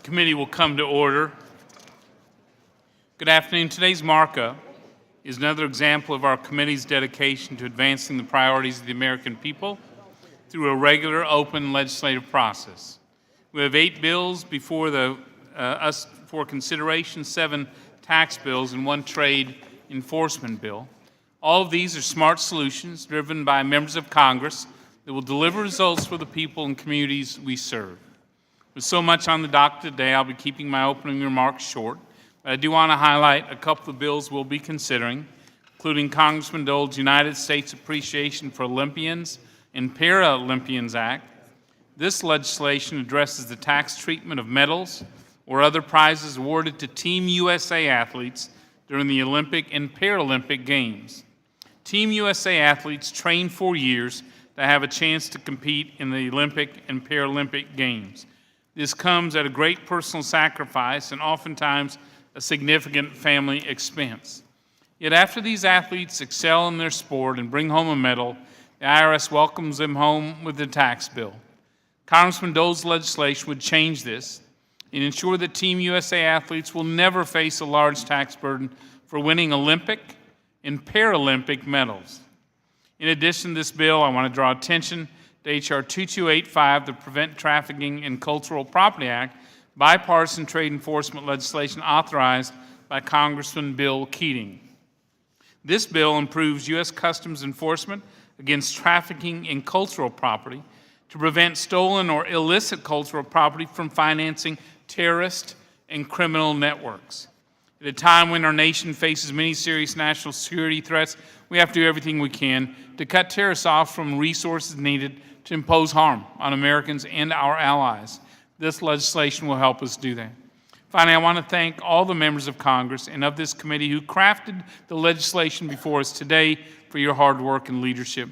Committee will come to order. Good afternoon. Today's markup is another example of our committee's dedication to advancing the priorities of the American people through a regular, open legislative process. We have 8 bills before us for consideration, 7 tax bills, and 1 trade enforcement bill. All of these are smart solutions driven by members of Congress that will deliver results for the people and communities we serve. With so much on the docket today, I'll be keeping my opening remarks short, but I do want to highlight a couple of bills we'll be considering, including Congressman Dole's United States Appreciation for Olympians and Paralympians Act. This legislation addresses the tax treatment of medals or other prizes awarded to Team USA athletes during the Olympic and Paralympic Games. Team USA athletes train for years to have a chance to compete in the Olympic and Paralympic Games. This comes at a great personal sacrifice and oftentimes a significant family expense. Yet after these athletes excel in their sport and bring home a medal, the IRS welcomes them home with a tax bill. Congressman Dole's legislation would change this and ensure that Team USA athletes will never face a large tax burden for winning Olympic and Paralympic medals. In addition to this bill, I want to draw attention to H.R. 2285, the Prevent Trafficking in Cultural Property Act, bipartisan trade enforcement legislation authorized by Congressman Bill Keating. This bill improves U.S. Customs enforcement against trafficking in cultural property to prevent stolen or illicit cultural property from financing terrorist and criminal networks. At a time when our nation faces many serious national security threats, we have to do everything we can to cut terrorists off from resources needed to impose harm on Americans and our allies. This legislation will help us do that. Finally, I want to thank all the members of Congress and of this committee who crafted the legislation before us today for your hard work and leadership.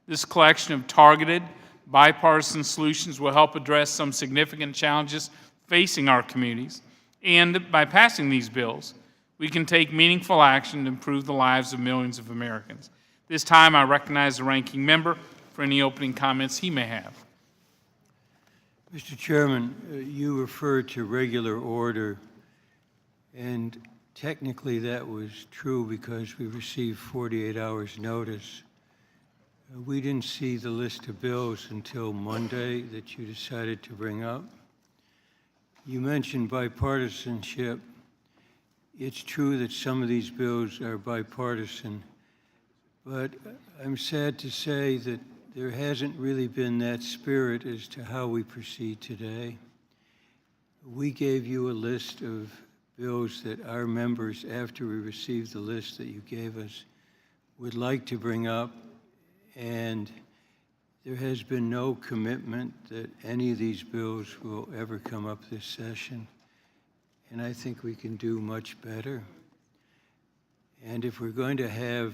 This collection of targeted, bipartisan solutions will help address some significant challenges facing our communities. And by passing these bills, we can take meaningful action to improve the lives of millions of Americans. This time, I recognize the ranking member for any opening comments he may have. Mr. Chairman, you referred to regular order, and technically that was true because we received 48 hours notice. We didn't see the list of bills until Monday that you decided to bring up. You mentioned bipartisanship. It's true that some of these bills are bipartisan, but I'm sad to say that there hasn't really been that spirit as to how we proceed today. We gave you a list of bills that our members, after we received the list that you gave us, would like to bring up, and there has been no commitment that any of these bills will ever come up this session, and I think we can do much better. And if we're going to have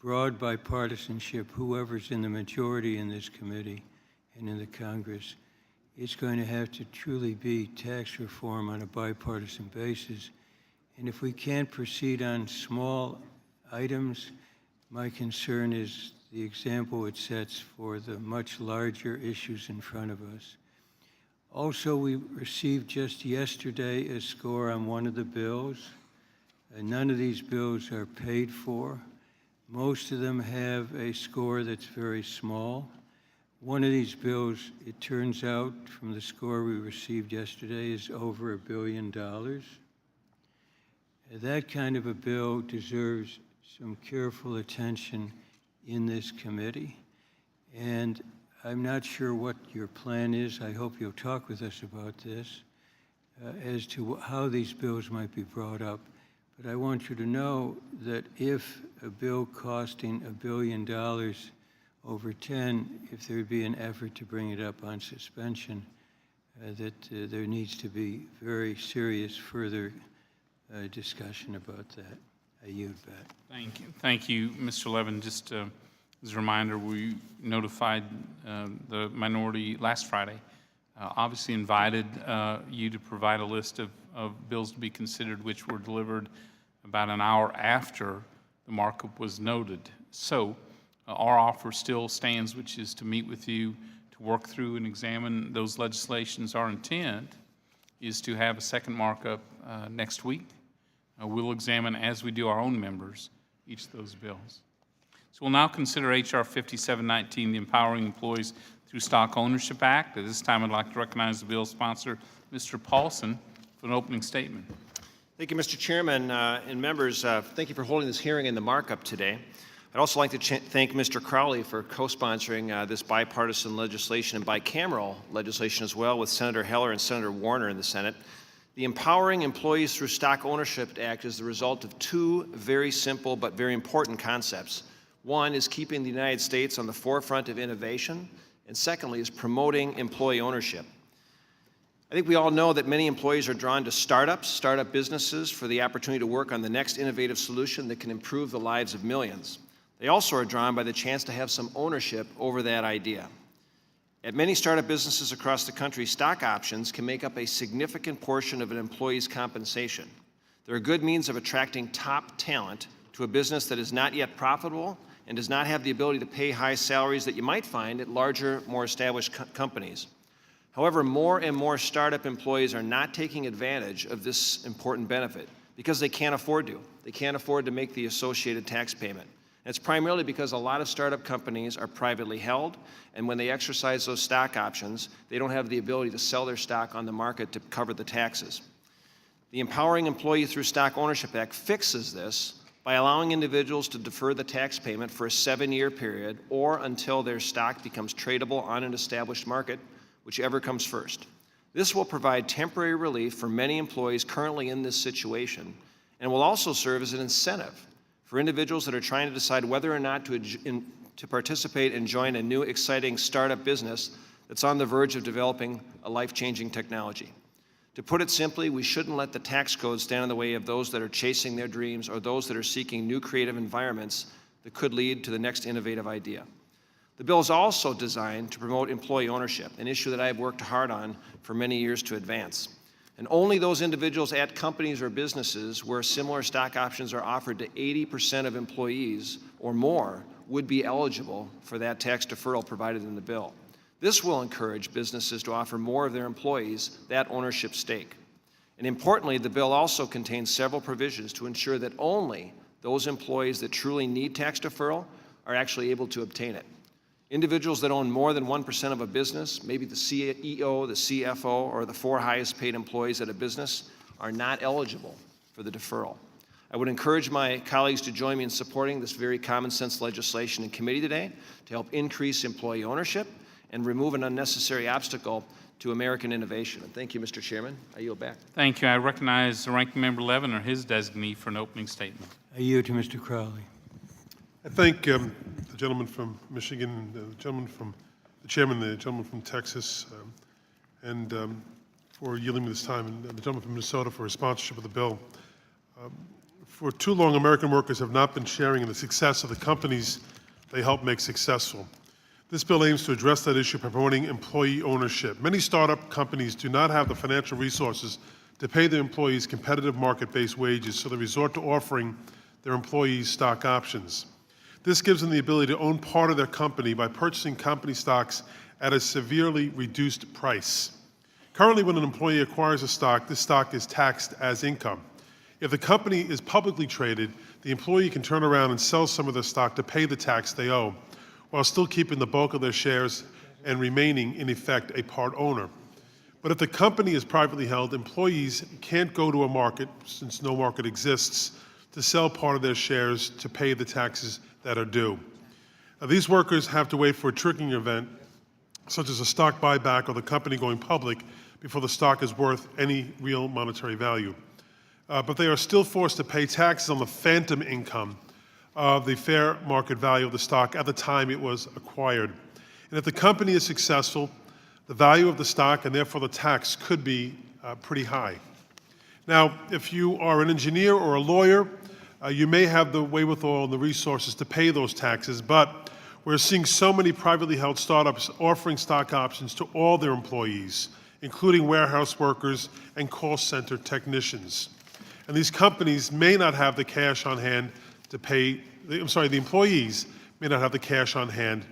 broad bipartisanship, whoever's in the majority in this committee and in the Congress, it's going to have to truly be tax reform on a bipartisan basis. And if we can't proceed on small items, my concern is the example it sets for the much larger issues in front of us. Also, we received just yesterday a score on one of the bills. None of these bills are paid for. Most of them have a score that's very small. One of these bills, it turns out from the score we received yesterday, is over $1 billion. That kind of a bill deserves some careful attention in this committee. And I'm not sure what your plan is. I hope you'll talk with us about this as to how these bills might be brought up. But I want you to know that if a bill costing $1 billion over 10, if there'd be an effort to bring it up on suspension, that there needs to be very serious further discussion about that. I yield back. Thank you. Thank you, Mr. Levin. Just as a reminder, we notified the minority last Friday, obviously invited you to provide a list of bills to be considered, which were delivered about an hour after the markup was noted. So our offer still stands, which is to meet with you to work through and examine those legislations. Our intent is to have a second markup next week. We'll examine, as we do our own members, each of those bills. So we'll now consider H.R. 5719, the Empowering Employees Through Stock Ownership Act. At this time, I'd like to recognize the bill's sponsor, Mr. Paulson, for an opening statement. Thank you, Mr. Chairman and members. Thank you for holding this hearing in the markup today. I'd also like to thank Mr. Crowley for co-sponsoring this bipartisan legislation and bicameral legislation as well with Senator Heller and Senator Warner in the Senate. The Empowering Employees Through Stock Ownership Act is the result of two very simple but very important concepts. One is keeping the United States on the forefront of innovation, and secondly is promoting employee ownership. I think we all know that many employees are drawn to startup businesses for the opportunity to work on the next innovative solution that can improve the lives of millions. They also are drawn by the chance to have some ownership over that idea. At many startup businesses across the country, stock options can make up a significant portion of an employee's compensation. They're a good means of attracting top talent to a business that is not yet profitable and does not have the ability to pay high salaries that you might find at larger, more established companies. However, more and more startup employees are not taking advantage of this important benefit because they can't afford to. They can't afford to make the associated tax payment. And it's primarily because a lot of startup companies are privately held, and when they exercise those stock options, they don't have the ability to sell their stock on the market to cover the taxes. The Empowering Employee Through Stock Ownership Act fixes this by allowing individuals to defer the tax payment for a 7-year period or until their stock becomes tradable on an established market, whichever comes first. This will provide temporary relief for many employees currently in this situation and will also serve as an incentive for individuals that are trying to decide whether or not to participate and join a new exciting startup business that's on the verge of developing a life-changing technology. To put it simply, we shouldn't let the tax code stand in the way of those that are chasing their dreams or those that are seeking new creative environments that could lead to the next innovative idea. The bill is also designed to promote employee ownership, an issue that I have worked hard on for many years to advance. And only those individuals at companies or businesses where similar stock options are offered to 80% of employees or more would be eligible for that tax deferral provided in the bill. This will encourage businesses to offer more of their employees that ownership stake. And importantly, the bill also contains several provisions to ensure that only those employees that truly need tax deferral are actually able to obtain it. Individuals that own more than 1% of a business, maybe the CEO, the CFO, or the 4 highest paid employees at a business, are not eligible for the deferral. I would encourage my colleagues to join me in supporting this very common sense legislation in committee today to help increase employee ownership and remove an unnecessary obstacle to American innovation. And thank you, Mr. Chairman. I yield back. Thank you. I recognize the Ranking Member Levin or his designee for an opening statement. I yield to Mr. Crowley. I thank the gentleman from Michigan, the chairman the gentleman from Texas, for yielding me this time, and the gentleman from Minnesota for his sponsorship of the bill. For too long, American workers have not been sharing in the success of the companies they help make successful. This bill aims to address that issue by promoting employee ownership. Many startup companies do not have the financial resources to pay their employees competitive market-based wages, so they resort to offering their employees stock options. This gives them the ability to own part of their company by purchasing company stocks at a severely reduced price. Currently, when an employee acquires a stock, this stock is taxed as income. If the company is publicly traded, the employee can turn around and sell some of their stock to pay the tax they owe, while still keeping the bulk of their shares and remaining, in effect, a part owner. But if the company is privately held, employees can't go to a market, since no market exists, to sell part of their shares to pay the taxes that are due. Now, these workers have to wait for a triggering event, such as a stock buyback or the company going public, before the stock is worth any real monetary value. But they are still forced to pay taxes on the phantom income of the fair market value of the stock at the time it was acquired. And if the company is successful, the value of the stock and therefore the tax could be pretty high. Now, if you are an engineer or a lawyer, you may have the wherewithal and the resources to pay those taxes, but we're seeing so many privately held startups offering stock options to all their employees, including warehouse workers and call center technicians. And these companies may not have the cash on hand to pay, the employees may not have the cash on hand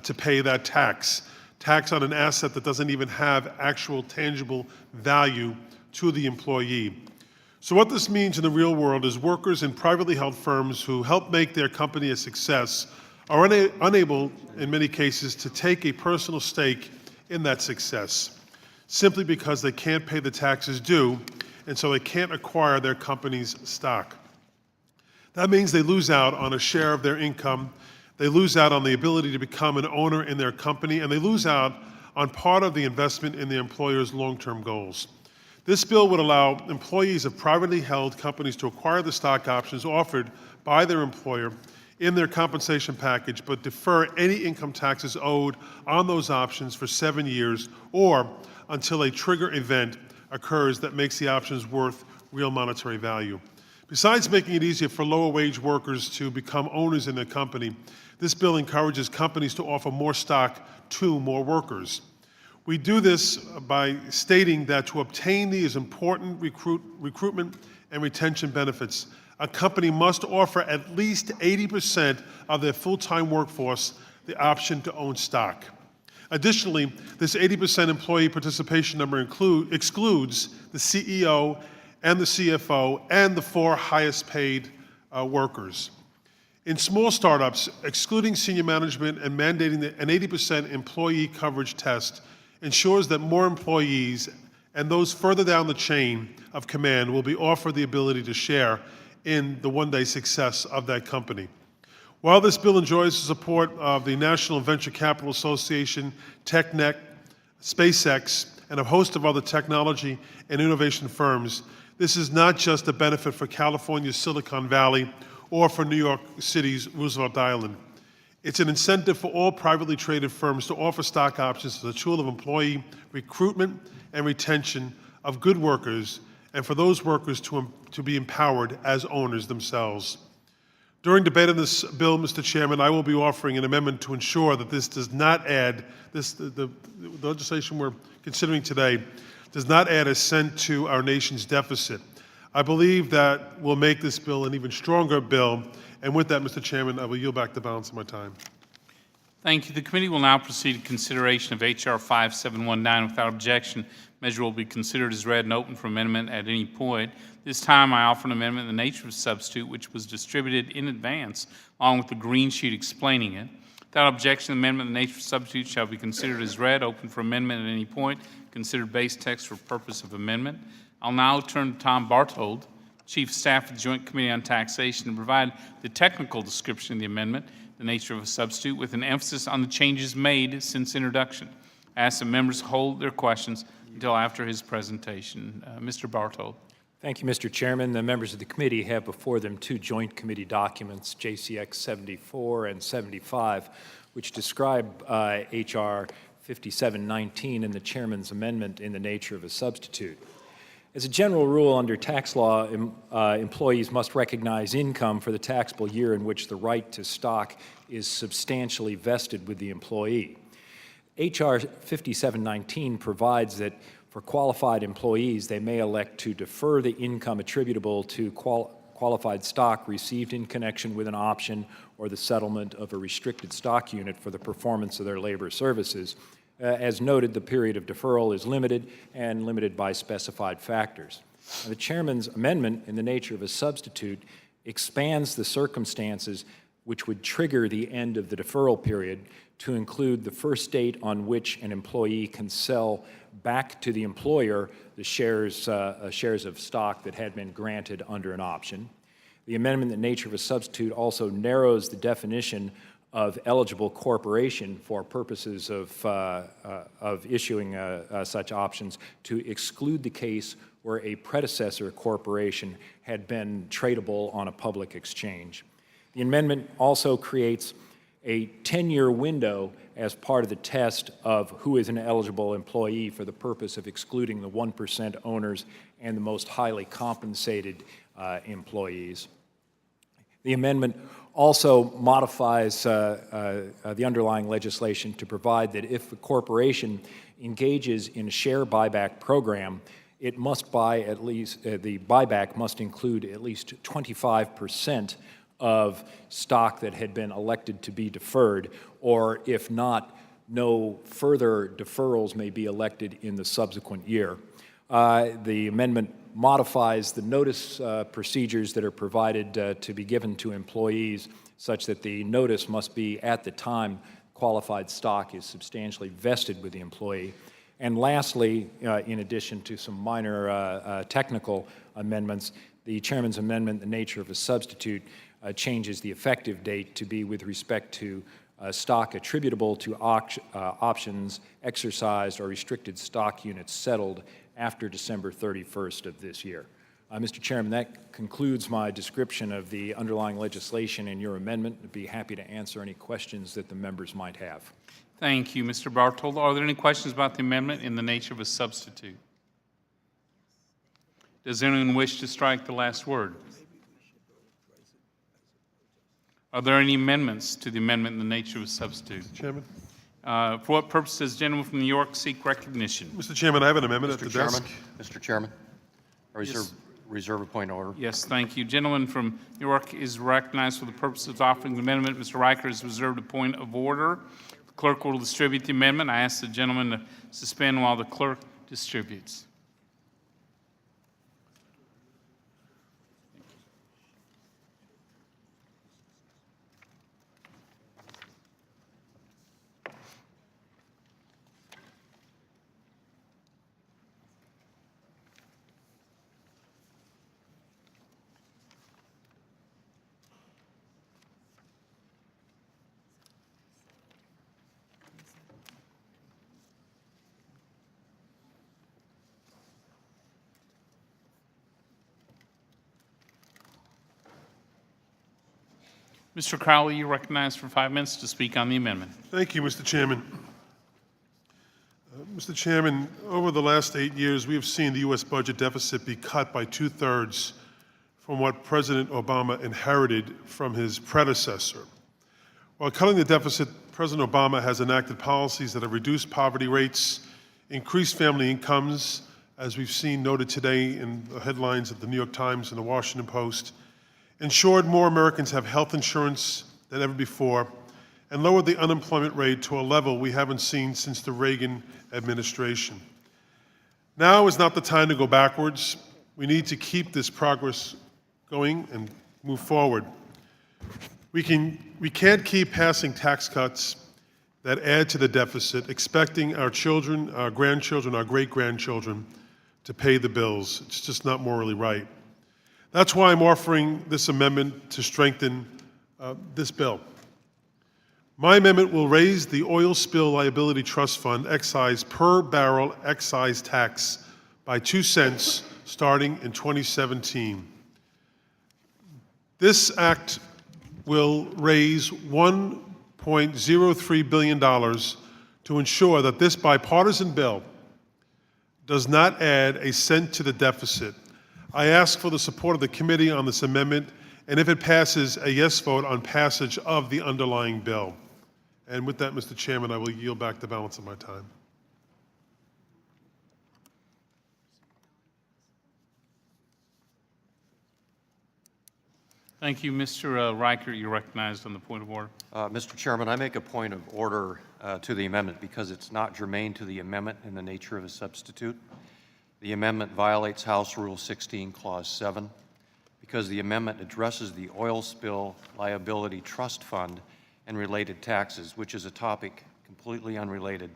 to pay that tax. tax on an asset that doesn't even have actual tangible value to the employee. So what this means in the real world is workers in privately held firms who help make their company a success are unable, in many cases, to take a personal stake in that success, simply because they can't pay the taxes due, and so they can't acquire their company's stock. That means they lose out on a share of their income, they lose out on the ability to become an owner in their company, and they lose out on part of the investment in the employer's long-term goals. This bill would allow employees of privately held companies to acquire the stock options offered by their employer in their compensation package, but defer any income taxes owed on those options for 7 years or until a trigger event occurs that makes the options worth real monetary value. Besides making it easier for lower wage workers to become owners in their company, this bill encourages companies to offer more stock to more workers. We do this by stating that to obtain these important recruitment and retention benefits, a company must offer at least 80% of their full-time workforce the option to own stock. Additionally, this 80% employee participation number excludes the CEO and the CFO and the 4 highest paid workers. In small startups, excluding senior management and mandating an 80% employee coverage test ensures that more employees and those further down the chain of command will be offered the ability to share in the one-day success of that company. While this bill enjoys the support of the National Venture Capital Association, TechNet, SpaceX, and a host of other technology and innovation firms, this is not just a benefit for California's Silicon Valley or for New York City's Roosevelt Island. It's an incentive for all privately traded firms to offer stock options as a tool of employee recruitment and retention of good workers, and for those workers to be empowered as owners themselves. During debate on this bill, Mr. Chairman, I will be offering an amendment to ensure that this does not add, the legislation we're considering today does not add a cent to our nation's deficit. I believe that will make this bill an even stronger bill. And with that, Mr. Chairman, I will yield back the balance of my time. Thank you. The committee will now proceed to consideration of H.R. 5719 without objection. Measure will be considered as read and open for amendment at any point. This time, I offer an amendment in the nature of a substitute, which was distributed in advance, along with the green sheet explaining it. Without objection, the amendment in the nature of a substitute shall be considered as read, open for amendment at any point, considered base text for purpose of amendment. I'll now turn to Tom Barthold, Chief of Staff of the Joint Committee on Taxation, to provide the technical description of the amendment, the nature of a substitute, with an emphasis on the changes made since introduction. I ask that members hold their questions until after his presentation. Mr. Barthold. Thank you, Mr. Chairman. The members of the committee have before them 2 joint committee documents, JCX 74 and 75, which describe H.R. 5719 and the chairman's amendment in the nature of a substitute. As a general rule, under tax law, employees must recognize income for the taxable year in which the right to stock is substantially vested with the employee. H.R. 5719 provides that for qualified employees, they may elect to defer the income attributable to qualified stock received in connection with an option or the settlement of a restricted stock unit for the performance of their labor services. As noted, the period of deferral is limited and limited by specified factors. Now, the chairman's amendment in the nature of a substitute expands the circumstances which would trigger the end of the deferral period to include the first date on which an employee can sell back to the employer the shares of stock that had been granted under an option. The amendment in the nature of a substitute also narrows the definition of eligible corporation for purposes of issuing such options to exclude the case where a predecessor corporation had been tradable on a public exchange. The amendment also creates a 10-year window as part of the test of who is an eligible employee for the purpose of excluding the 1% owners and the most highly compensated employees. The amendment also modifies the underlying legislation to provide that if a corporation engages in a share buyback program, it must buy at least, the buyback must include at least 25% of stock that had been elected to be deferred, or if not, no further deferrals may be elected in the subsequent year. The amendment modifies the notice procedures that are provided to be given to employees such that the notice must be at the time qualified stock is substantially vested with the employee. And lastly, in addition to some minor technical amendments, the chairman's amendment, the nature of a substitute, changes the effective date to be with respect to stock attributable to options exercised or restricted stock units settled after December 31st of this year. Mr. Chairman, that concludes my description of the underlying legislation and your amendment. I'd be happy to answer any questions that the members might have. Thank you, Mr. Bartold. Are there any questions about the amendment in the nature of a substitute? Does anyone wish to strike the last word? Are there any amendments to the amendment in the nature of a substitute? Chairman? For what purpose does the gentleman from New York seek recognition? Mr. Chairman, I have an amendment at the desk. Mr. Chairman, I reserve a point of order. Yes, thank you. Gentleman from New York is recognized for the purpose of offering the amendment. Mr. Riker has reserved a point of order. The clerk will distribute the amendment. I ask the gentleman to suspend while the clerk distributes. Mr. Crowley, you're recognized for 5 minutes to speak on the amendment. Thank you, Mr. Chairman. Mr. Chairman, over the last 8 years, we have seen the U.S. budget deficit be cut by 2/3 from what President Obama inherited from his predecessor. While cutting the deficit, President Obama has enacted policies that have reduced poverty rates, increased family incomes, as we've seen noted today in the headlines of the New York Times and the Washington Post, ensured more Americans have health insurance than ever before, and lowered the unemployment rate to a level we haven't seen since the Reagan administration. Now is not the time to go backwards. We need to keep this progress going and move forward. We can't keep passing tax cuts that add to the deficit, expecting our children, our grandchildren, our great-grandchildren to pay the bills. It's just not morally right. That's why I'm offering this amendment to strengthen this bill. My amendment will raise the Oil Spill Liability Trust Fund excise per barrel excise tax by 2 cents starting in 2017. This act will raise $1.03 billion to ensure that this bipartisan bill does not add a cent to the deficit. I ask for the support of the committee on this amendment, and if it passes, a yes vote on passage of the underlying bill. And with that, Mr. Chairman, I will yield back the balance of my time. Thank you. Mr. Riker, you're recognized on the point of order. Mr. Chairman, I make a point of order to the amendment because it's not germane to the amendment in the nature of a substitute. The amendment violates House Rule 16, Clause 7, because the amendment addresses the Oil Spill Liability Trust Fund and related taxes, which is a topic completely unrelated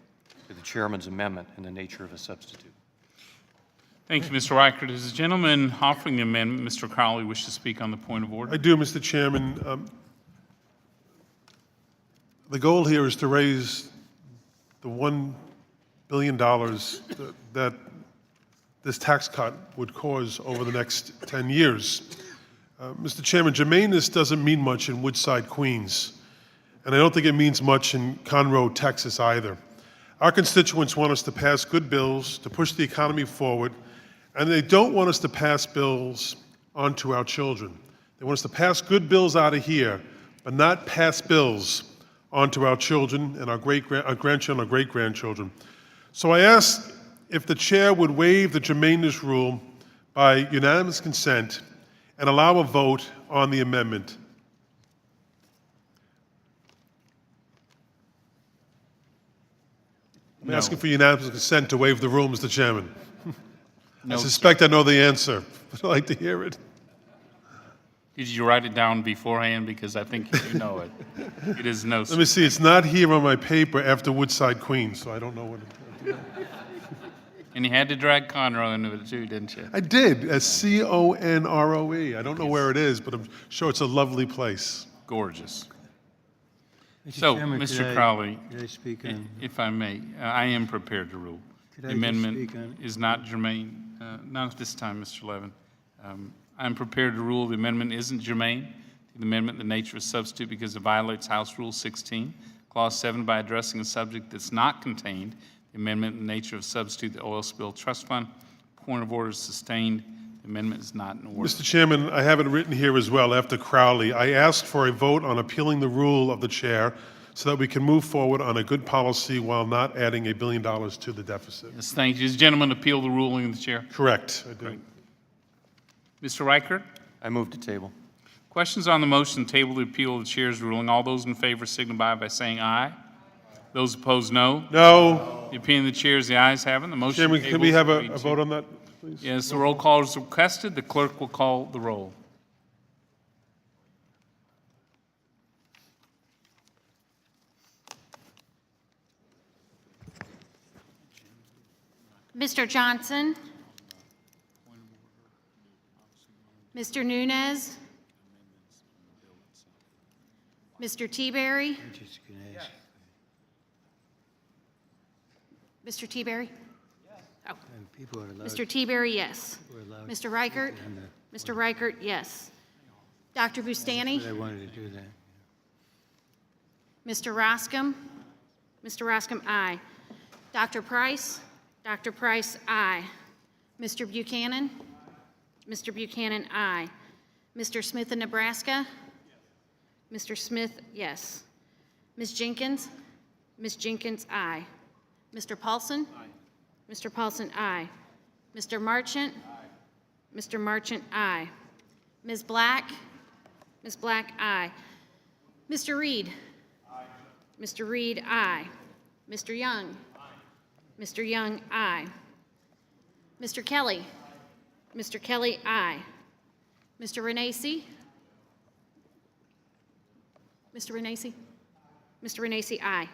to the chairman's amendment in the nature of a substitute. Thank you, Mr. Riker. Does the gentleman offering the amendment, Mr. Crowley, wish to speak on the point of order? I do, Mr. Chairman. The goal here is to raise the $1 billion that this tax cut would cause over the next 10 years. Mr. Chairman, germaneness doesn't mean much in Woodside, Queens, and I don't think it means much in Conroe, Texas either. Our constituents want us to pass good bills to push the economy forward, and they don't want us to pass bills on to our children. They want us to pass good bills out of here, but not pass bills on to our children and our grandchildren, our great-grandchildren. So I ask if the chair would waive the germaneness rule by unanimous consent and allow a vote on the amendment. I'm asking for unanimous consent to waive the rule, Mr. Chairman. No. I suspect I know the answer, but I'd like to hear it. Did you write it down beforehand? Because I think you do know it. It is no, Let me see, it's not here on my paper after Woodside Queen, so I don't know what it. and you had to drag Conroe into it too, didn't you? I did, as Conroe. I don't know where it is, but I'm sure it's a lovely place. Gorgeous. Mr. So, Chairman, Mr. Crowley, could I speak on? if I may, I am prepared to rule. Could The I just amendment speak on it? is not germane, not at this time, Mr. Levin. I'm prepared to rule the amendment isn't germane to the amendment in the nature of a substitute because it violates House Rule 16, Clause 7, by addressing a subject that's not contained. The amendment in the nature of a substitute, the Oil Spill Trust Fund. Point of order is sustained. The amendment is not in order. Mr. Chairman, I have it written here as well after Crowley. I asked for a vote on appealing the rule of the chair so that we can move forward on a good policy while not adding $1 billion to the deficit. Yes, thank you. Does the gentleman appeal the ruling of the chair? Correct, I do. Mr. Reichert? I move to table. Questions on the motion to table the appeal of the chair's ruling. All those in favor signify by saying aye. Those opposed, no. No. The opinion of the chair is the ayes have it. The motion Chairman, tables can we have a agreed to. vote on that, please? Yes, the roll call is requested. The clerk will call the roll. Mr. Johnson? Mr. Nunez? Mr. Teaberry? I'm just gonna ask, Mr. Teaberry? Oh, people are allowed, Mr. Teaberry, yes. are allowed Mr. Reichert? on the, Mr. Reichert, yes. Dr. Bustani? but I wanted to do that. Mr. Roscom? Mr. Roscom, aye. Dr. Price? Dr. Price, aye. Mr. Buchanan? Mr. Buchanan, aye. Mr. Smith of Nebraska? Mr. Smith, yes. Ms. Jenkins? Ms. Jenkins, aye. Mr. Paulson? Mr. Paulson, aye. Mr. Marchant? Mr. Marchant, aye. Ms. Black? Ms. Black, aye. Mr. Reed? Mr. Reed, aye. Mr. Young? Mr. Young, aye. Mr. Kelly? Mr. Kelly, aye. Mr. Renacci? Mr. Renacci? Mr. Renacci, aye.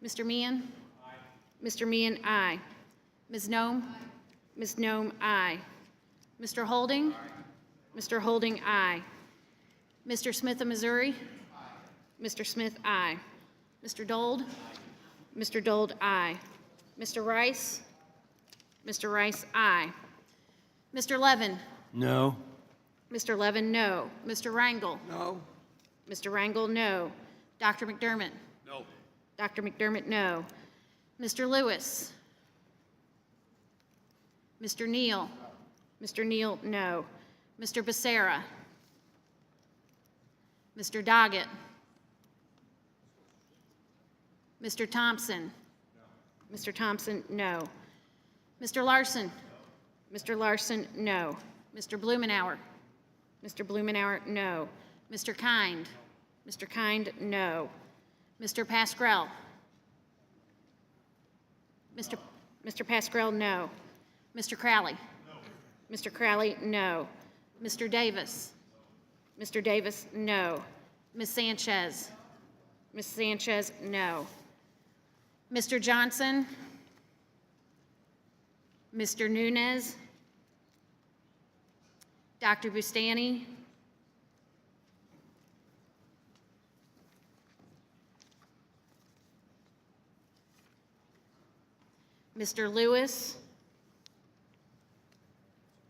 Mr. Meehan? Mr. Meehan, aye. Ms. Nome? Ms. Nome, aye. Mr. Holding? Mr. Holding, aye. Mr. Smith of Missouri? Mr. Smith, aye. Mr. Dold? Mr. Dold, aye. Mr. Rice? Mr. Rice, aye. Mr. Levin? No, Mr. Levin, no. Mr. Rangel? No. Mr. Rangel, no. Dr. McDermott? No. Dr. McDermott, no. Mr. Lewis? Mr. Neal? Mr. Neal, no. Mr. Becerra? Mr. Doggett? Mr. Thompson? Mr. Thompson, no. Mr. Larson? Mr. Larson, no. Mr. Blumenauer? Mr. Blumenauer, no. Mr. Kind? Mr. Kind, no. Mr. Pascrell? Mr. Pascrell, no. Mr. Crowley? Mr. Crowley, no. Mr. Davis? Mr. Davis, no. Ms. Sanchez? Ms. Sanchez, no. Mr. Johnson? Mr. Nunez? Dr. Bustani? Mr. Lewis?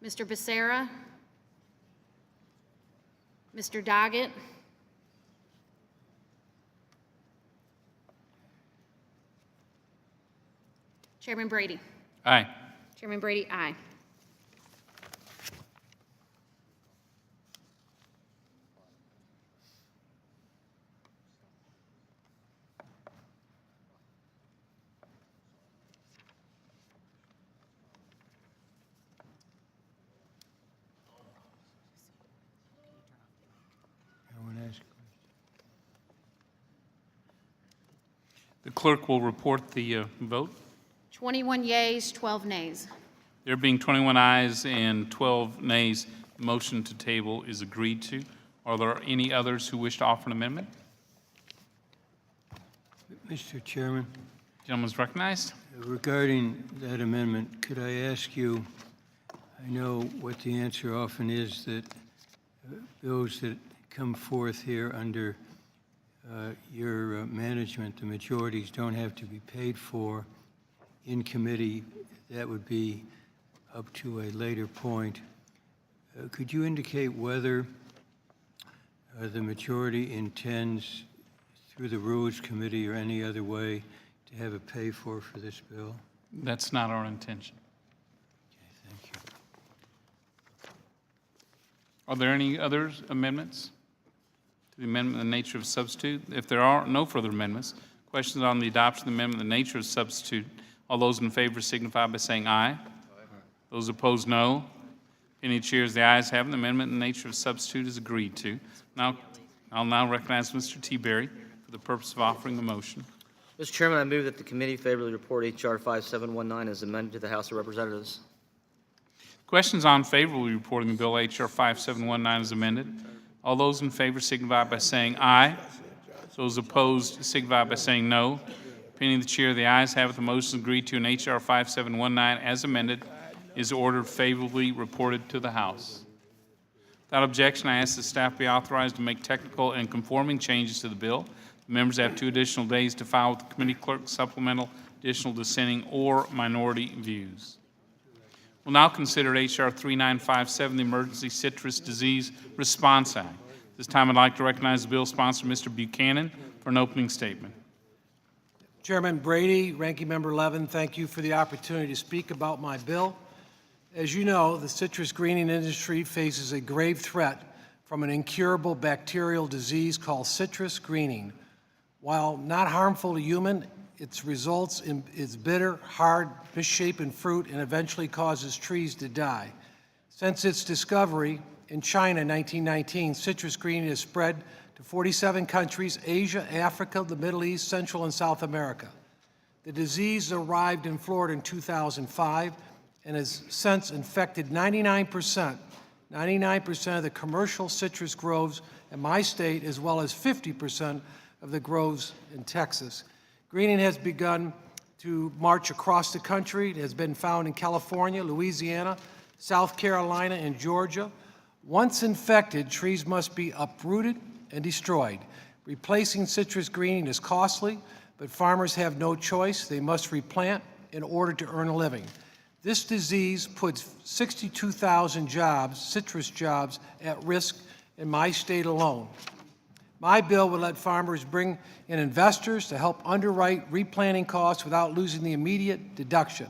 Mr. Becerra? Mr. Doggett? Chairman Brady? Aye. Chairman Brady, aye. I want to ask. The clerk will report the vote. 21 yeas, 12 nays. There being 21 ayes and 12 nays, the motion to table is agreed to. Are there any others who wish to offer an amendment? Mr. Chairman, Gentleman is recognized. regarding that amendment, could I ask you, I know what the answer often is, that bills that come forth here under your management, the majorities don't have to be paid for in committee. That would be up to a later point. Could you indicate whether the majority intends, through the Rules Committee or any other way, to have a pay-for this bill? That's not our intention. Okay, thank you. Are there any other amendments to the amendment in the nature of substitute? If there are no further amendments, questions on the adoption of the amendment in the nature of substitute, all those in favor signify by saying aye. Aye. Those opposed, no. Any chairs, the ayes have it. The amendment in the nature of substitute is agreed to. I'll now recognize Mr. T. Berry for the purpose of offering the motion. Mr. Chairman, I move that the committee favorably report H.R. 5719 as amended to the House of Representatives. Questions on favorably reporting the bill H.R. 5719 as amended? All those in favor signify by saying aye. Those opposed signify by saying no. Opinion of the chair, the ayes have it. The motion is agreed to, and H.R. 5719 as amended is ordered favorably reported to the House. Without objection, I ask the staff be authorized to make technical and conforming changes to the bill. The members have 2 additional days to file with the committee clerk supplemental, additional dissenting, or minority views. We'll now consider H.R. 3957, the Emergency Citrus Disease Response Act. This time I'd like to recognize the bill sponsor, Mr. Buchanan, for an opening statement. Chairman Brady, Ranking Member Levin, thank you for the opportunity to speak about my bill. As you know, the citrus greening industry faces a grave threat from an incurable bacterial disease called citrus greening. While not harmful to human, its results is bitter, hard, misshapen fruit and eventually causes trees to die. Since its discovery in China in 1919, citrus greening has spread to 47 countries, Asia, Africa, the Middle East, Central and South America. The disease arrived in Florida in 2005 and has since infected 99% of the commercial citrus groves in my state, as well as 50% of the groves in Texas. Greening has begun to march across the country. It has been found in California, Louisiana, South Carolina, and Georgia. Once infected, trees must be uprooted and destroyed. Replacing citrus greening is costly, but farmers have no choice. They must replant in order to earn a living. This disease puts 62,000 jobs, citrus jobs, at risk in my state alone. My bill would let farmers bring in investors to help underwrite replanting costs without losing the immediate deduction,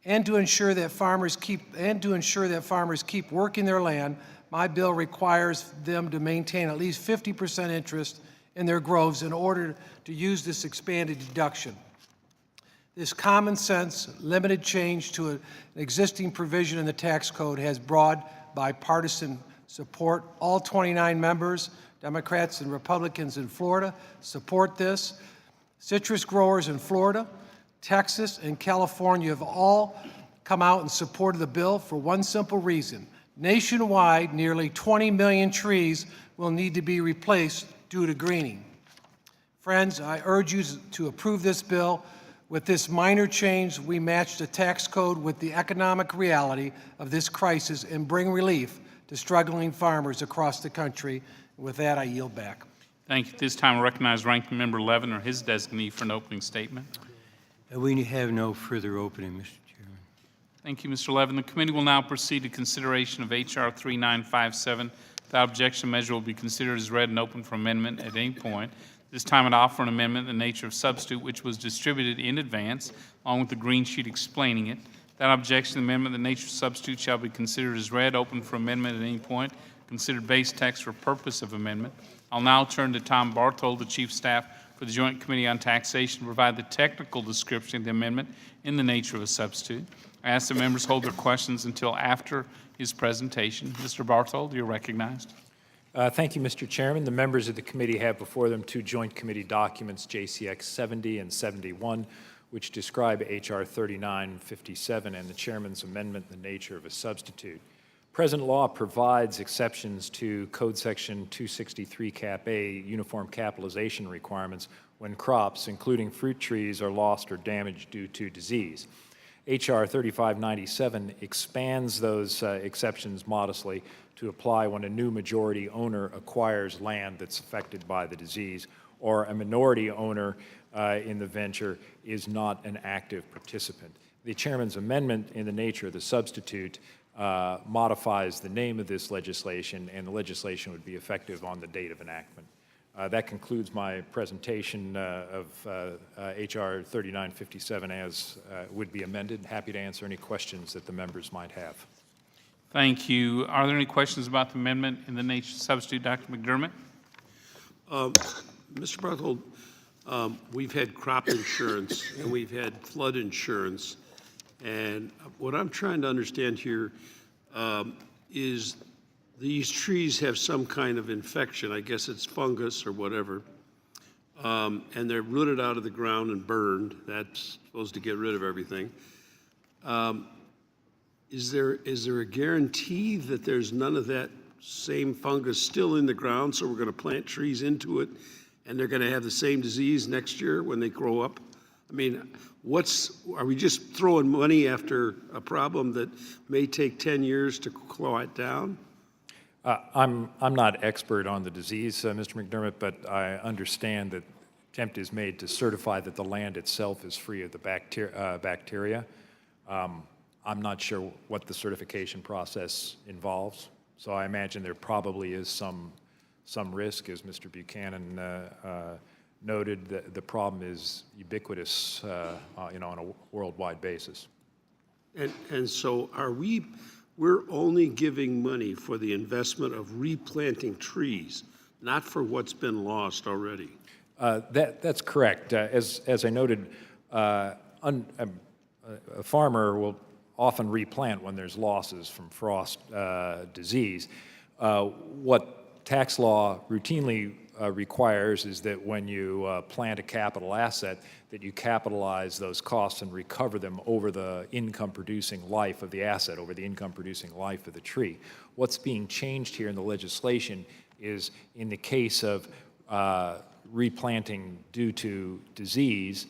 and to ensure that farmers keep working their land. My bill requires them to maintain at least 50% interest in their groves in order to use this expanded deduction. This common sense, limited change to an existing provision in the tax code has broad bipartisan support. All 29 members, Democrats and Republicans in Florida, support this. Citrus growers in Florida, Texas, and California have all come out and supported the bill for one simple reason. Nationwide, nearly 20 million trees will need to be replaced due to greening. Friends, I urge you to approve this bill. With this minor change, we match the tax code with the economic reality of this crisis and bring relief to struggling farmers across the country. With that, I yield back. Thank you. At this time, I recognize Ranking Member Levin or his designee for an opening statement. We have no further opening, Mr. Chairman. Thank you, Mr. Levin. The committee will now proceed to consideration of H.R. 3957. Without objection, the measure will be considered as read and open for amendment at any point. This time, I'd offer an amendment in the nature of substitute, which was distributed in advance, along with the green sheet explaining it. Without objection, the amendment in the nature of substitute shall be considered as read, open for amendment at any point, considered base text for purpose of amendment. I'll now turn to Tom Barthold, the Chief Staff for the Joint Committee on Taxation, to provide the technical description of the amendment in the nature of a substitute. I ask the members hold their questions until after his presentation. Mr. Barthold, you're recognized. Thank you, Mr. Chairman. The members of the committee have before them 2 joint committee documents, JCX 70 and 71, which describe H.R. 3957 and the chairman's amendment in the nature of a substitute. Present law provides exceptions to Code Section 263 Cap A uniform capitalization requirements when crops, including fruit trees, are lost or damaged due to disease. H.R. 3597 expands those exceptions modestly to apply when a new majority owner acquires land that's affected by the disease, or a minority owner in the venture is not an active participant. The chairman's amendment in the nature of the substitute modifies the name of this legislation, and the legislation would be effective on the date of enactment. That concludes my presentation of H.R. 3957 as would be amended. Happy to answer any questions that the members might have. Thank you. Are there any questions about the amendment in the nature of substitute? Dr. McDermott? Mr. Barthold, we've had crop insurance and we've had flood insurance. And what I'm trying to understand here is these trees have some kind of infection. I guess it's fungus or whatever. And they're rooted out of the ground and burned. That's supposed to get rid of everything. Is there a guarantee that there's none of that same fungus still in the ground, so we're going to plant trees into it and they're going to have the same disease next year when they grow up? I mean, are we just throwing money after a problem that may take 10 years to claw it down? I'm not expert on the disease, Mr. McDermott, but I understand that attempt is made to certify that the land itself is free of the bacteria. I'm not sure what the certification process involves, so I imagine there probably is some risk, as Mr. Buchanan noted. The problem is ubiquitous, on a worldwide basis. And so we're only giving money for the investment of replanting trees, not for what's been lost already. That's correct. As I noted, a farmer will often replant when there's losses from frost disease. What tax law routinely requires is that when you plant a capital asset, that you capitalize those costs and recover them over the income-producing life of the asset, over the income-producing life of the tree. What's being changed here in the legislation is, in the case of replanting due to disease,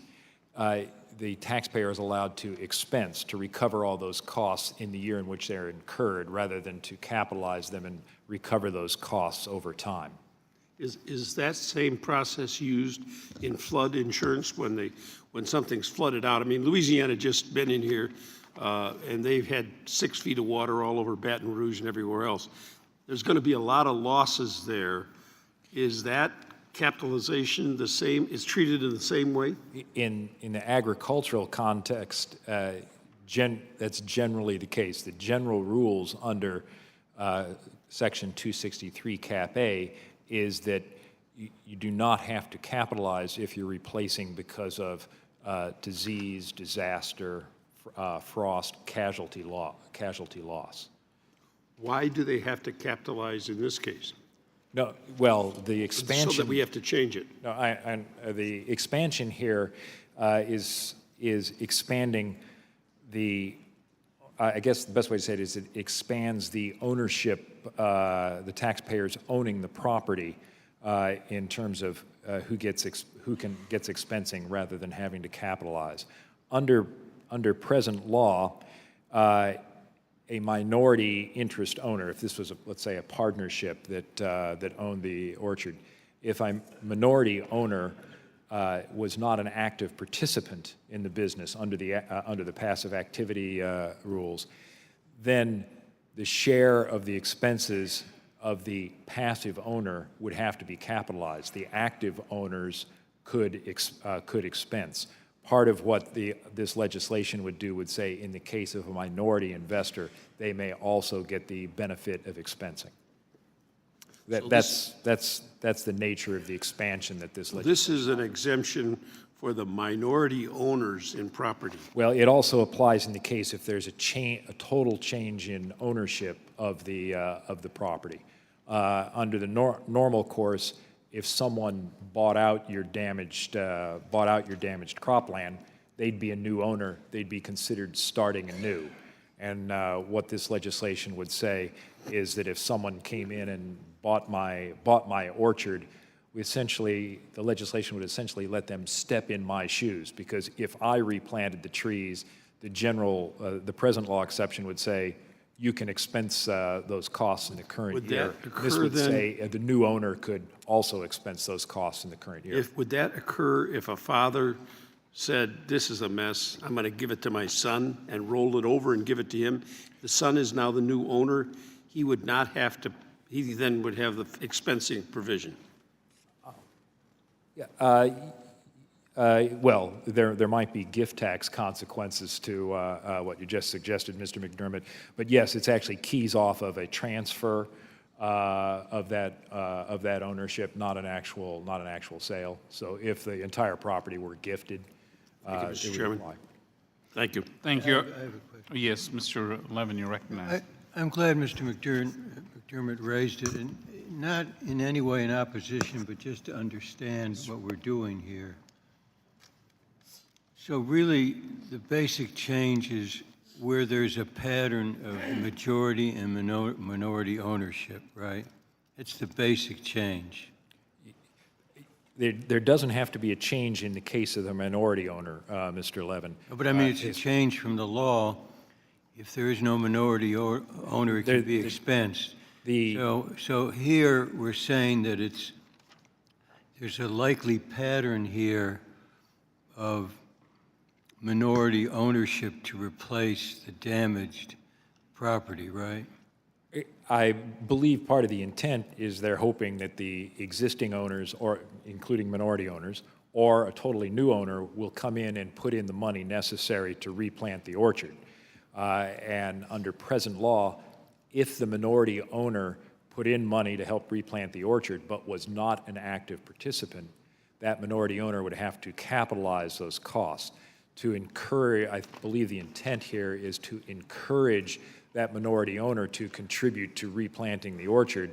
the taxpayer is allowed to expense, to recover all those costs in the year in which they're incurred, rather than to capitalize them and recover those costs over time. Is that same process used in flood insurance when something's flooded out? I mean, Louisiana just been in here, and they've had 6 feet of water all over Baton Rouge and everywhere else. There's going to be a lot of losses there. Is that capitalization the same, is treated in the same way? In the agricultural context, that's generally the case. The general rules under Section 263 Cap A is that you do not have to capitalize if you're replacing because of disease, disaster, frost, casualty loss. Why do they have to capitalize in this case? No, well, the expansion. So that we have to change it. No, the expansion here is expanding the. I guess the best way to say it is it expands the ownership, the taxpayers owning the property, in terms of who gets expensing rather than having to capitalize. Under present law, a minority interest owner, if this was, let's say, a partnership that owned the orchard, if a minority owner was not an active participant in the business under the passive activity rules, then the share of the expenses of the passive owner would have to be capitalized. The active owners could expense. Part of what this legislation would do would say, in the case of a minority investor, they may also get the benefit of expensing. That's the nature of the expansion that this legislation. This is an exemption for the minority owners in property. Well, it also applies in the case if there's a total change in ownership of the property. Under the normal course, if someone bought out your damaged cropland, they'd be a new owner, they'd be considered starting anew. And what this legislation would say is that if someone came in and bought my orchard, the legislation would essentially let them step in my shoes, because if I replanted the trees, the present law exception would say you can expense those costs in the current Would year. that This occur would then- say the new owner could also expense those costs in the current year. Would that occur if a father said, this is a mess, I'm going to give it to my son, and roll it over and give it to him? The son is now the new owner. He would not have to, he then would have the expensing provision. Well, there might be gift tax consequences to what you just suggested, Mr. McDermott. But yes, it's actually keys off of a transfer of that ownership, not an actual sale. So if the entire property were gifted, Thank you, it Mr. would Chairman. apply. Thank you. Thank you. I have a question. Yes, Mr. Levin, you're recognized. I'm glad Mr. McDermott raised it, and not in any way in opposition, but just to understand what we're doing here. So really, the basic change is where there's a pattern of majority and minority ownership, right? It's the basic change. There doesn't have to be a change in the case of the minority owner, Mr. Levin. But I mean, it's a change from the law. If there is no minority owner, it can be expensed. So here, we're saying that there's a likely pattern here of minority ownership to replace the damaged property, right? I believe part of the intent is they're hoping that the existing owners, or including minority owners, or a totally new owner will come in and put in the money necessary to replant the orchard. And under present law, if the minority owner put in money to help replant the orchard but was not an active participant, that minority owner would have to capitalize those costs. To encourage, I believe the intent here is to encourage that minority owner to contribute to replanting the orchard.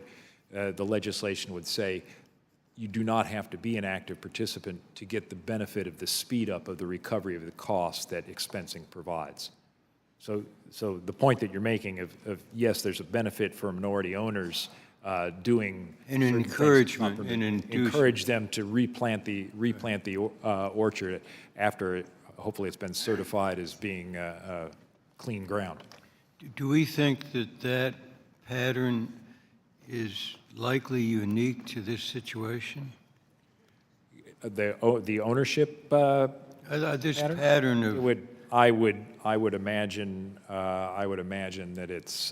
The legislation would say you do not have to be an active participant to get the benefit of the speed up of the recovery of the costs that expensing provides. So the point that you're making of yes, there's a benefit for minority owners doing An certain encouragement, things, an inducement. encourage them to replant the orchard after hopefully it's been certified as being clean ground. Do we think that pattern is likely unique to this situation? The ownership This pattern of... I would imagine that it's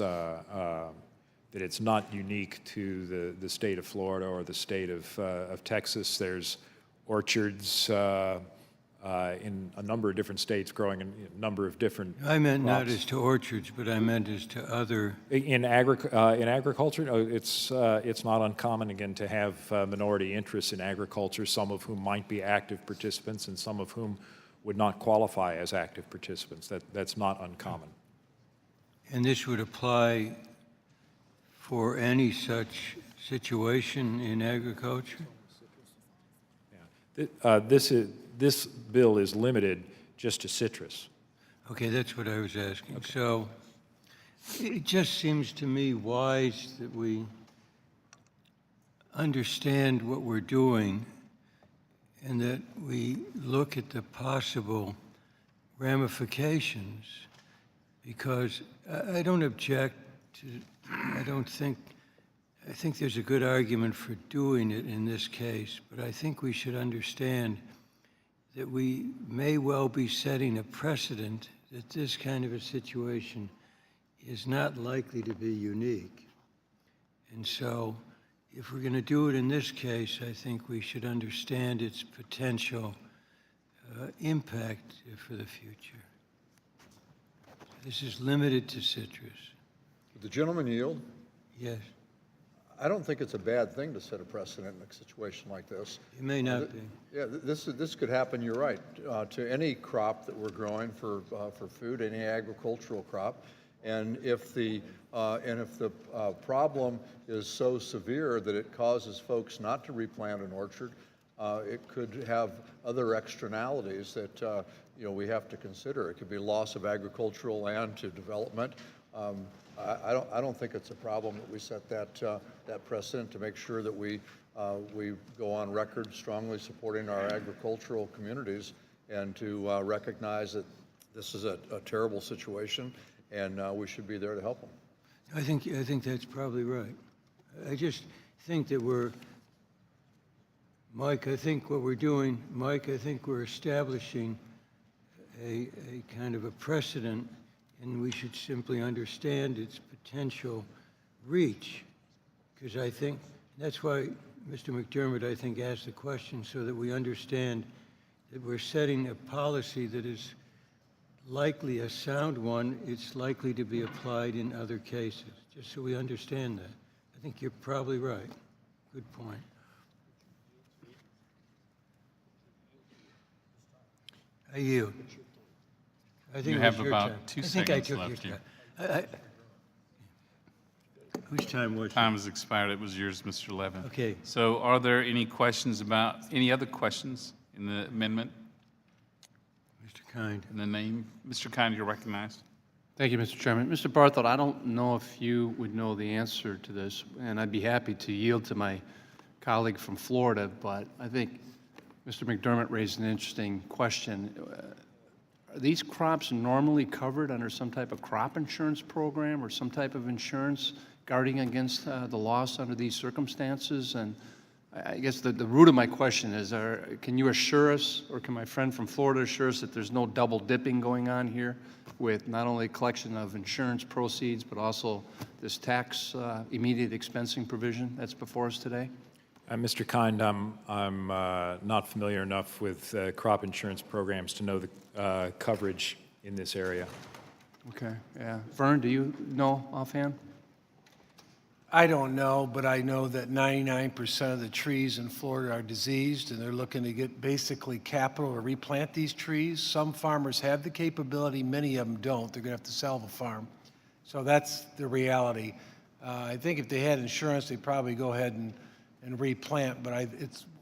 not unique to the state of Florida or the state of Texas. There's orchards in a number of different states growing in a number of different I meant not crops. as to orchards, but I meant as to other... In agriculture, no, it's not uncommon, again, to have minority interests in agriculture, some of whom might be active participants and some of whom would not qualify as active participants. That's not uncommon. And this would apply for any such situation in agriculture? This bill is limited just to citrus. Okay, that's what I was asking. Okay. So it just seems to me wise that we understand what we're doing and that we look at the possible ramifications, because I don't object to, I think there's a good argument for doing it in this case, but I think we should understand that we may well be setting a precedent that this kind of a situation is not likely to be unique. And so if we're going to do it in this case, I think we should understand its potential impact for the future. This is limited to citrus. Would the gentleman yield? Yes. I don't think it's a bad thing to set a precedent in a situation like this. It may not be. Yeah, this could happen, you're right, to any crop that we're growing for food, any agricultural crop. And if the problem is so severe that it causes folks not to replant an orchard, it could have other externalities that we have to consider. It could be loss of agricultural land to development. I don't think it's a problem that we set that precedent to make sure that we go on record strongly supporting our agricultural communities and to recognize that this is a terrible situation and we should be there to help them. I think that's probably right. I just think that Mike, I think what we're doing, Mike, I think we're establishing a kind of a precedent, and we should simply understand its potential reach, because I think that's why Mr. McDermott, I think, asked the question, so that we understand that we're setting a policy that is likely a sound one. It's likely to be applied in other cases, just so we understand that. I think you're probably right. Good point. I yield. I think You it have was your about time. 2 I think I seconds took left your here. time. Whose time was it? Time has expired. It was yours, Mr. Levin. Okay. So are there any questions any other questions in the amendment? Mr. Kind. In the name? Mr. Kind, you're recognized. Thank you, Mr. Chairman. Mr. Barthel, I don't know if you would know the answer to this, and I'd be happy to yield to my colleague from Florida, but I think Mr. McDermott raised an interesting question. Are these crops normally covered under some type of crop insurance program or some type of insurance guarding against the loss under these circumstances? And I guess the root of my question is, can you assure us, or can my friend from Florida assure us that there's no double dipping going on here with not only collection of insurance proceeds, but also this tax immediate expensing provision that's before us today? Mr. Kind, I'm not familiar enough with crop insurance programs to know the coverage in this area. Okay, yeah. Vern, do you know offhand? I don't know, but I know that 99% of the trees in Florida are diseased, and they're looking to get basically capital to replant these trees. Some farmers have the capability, many of them don't. They're going to have to sell the farm. So that's the reality. I think if they had insurance, they'd probably go ahead and replant, but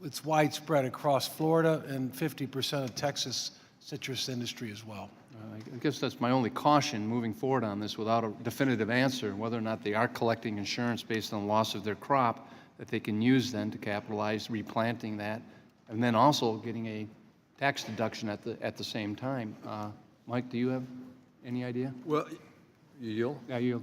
it's widespread across Florida and 50% of Texas citrus industry as well. I guess that's my only caution moving forward on this without a definitive answer, whether or not they are collecting insurance based on loss of their crop that they can use then to capitalize replanting that, and then also getting a tax deduction at the same time. Mike, do you have any idea? Well, you yield? Yeah, you.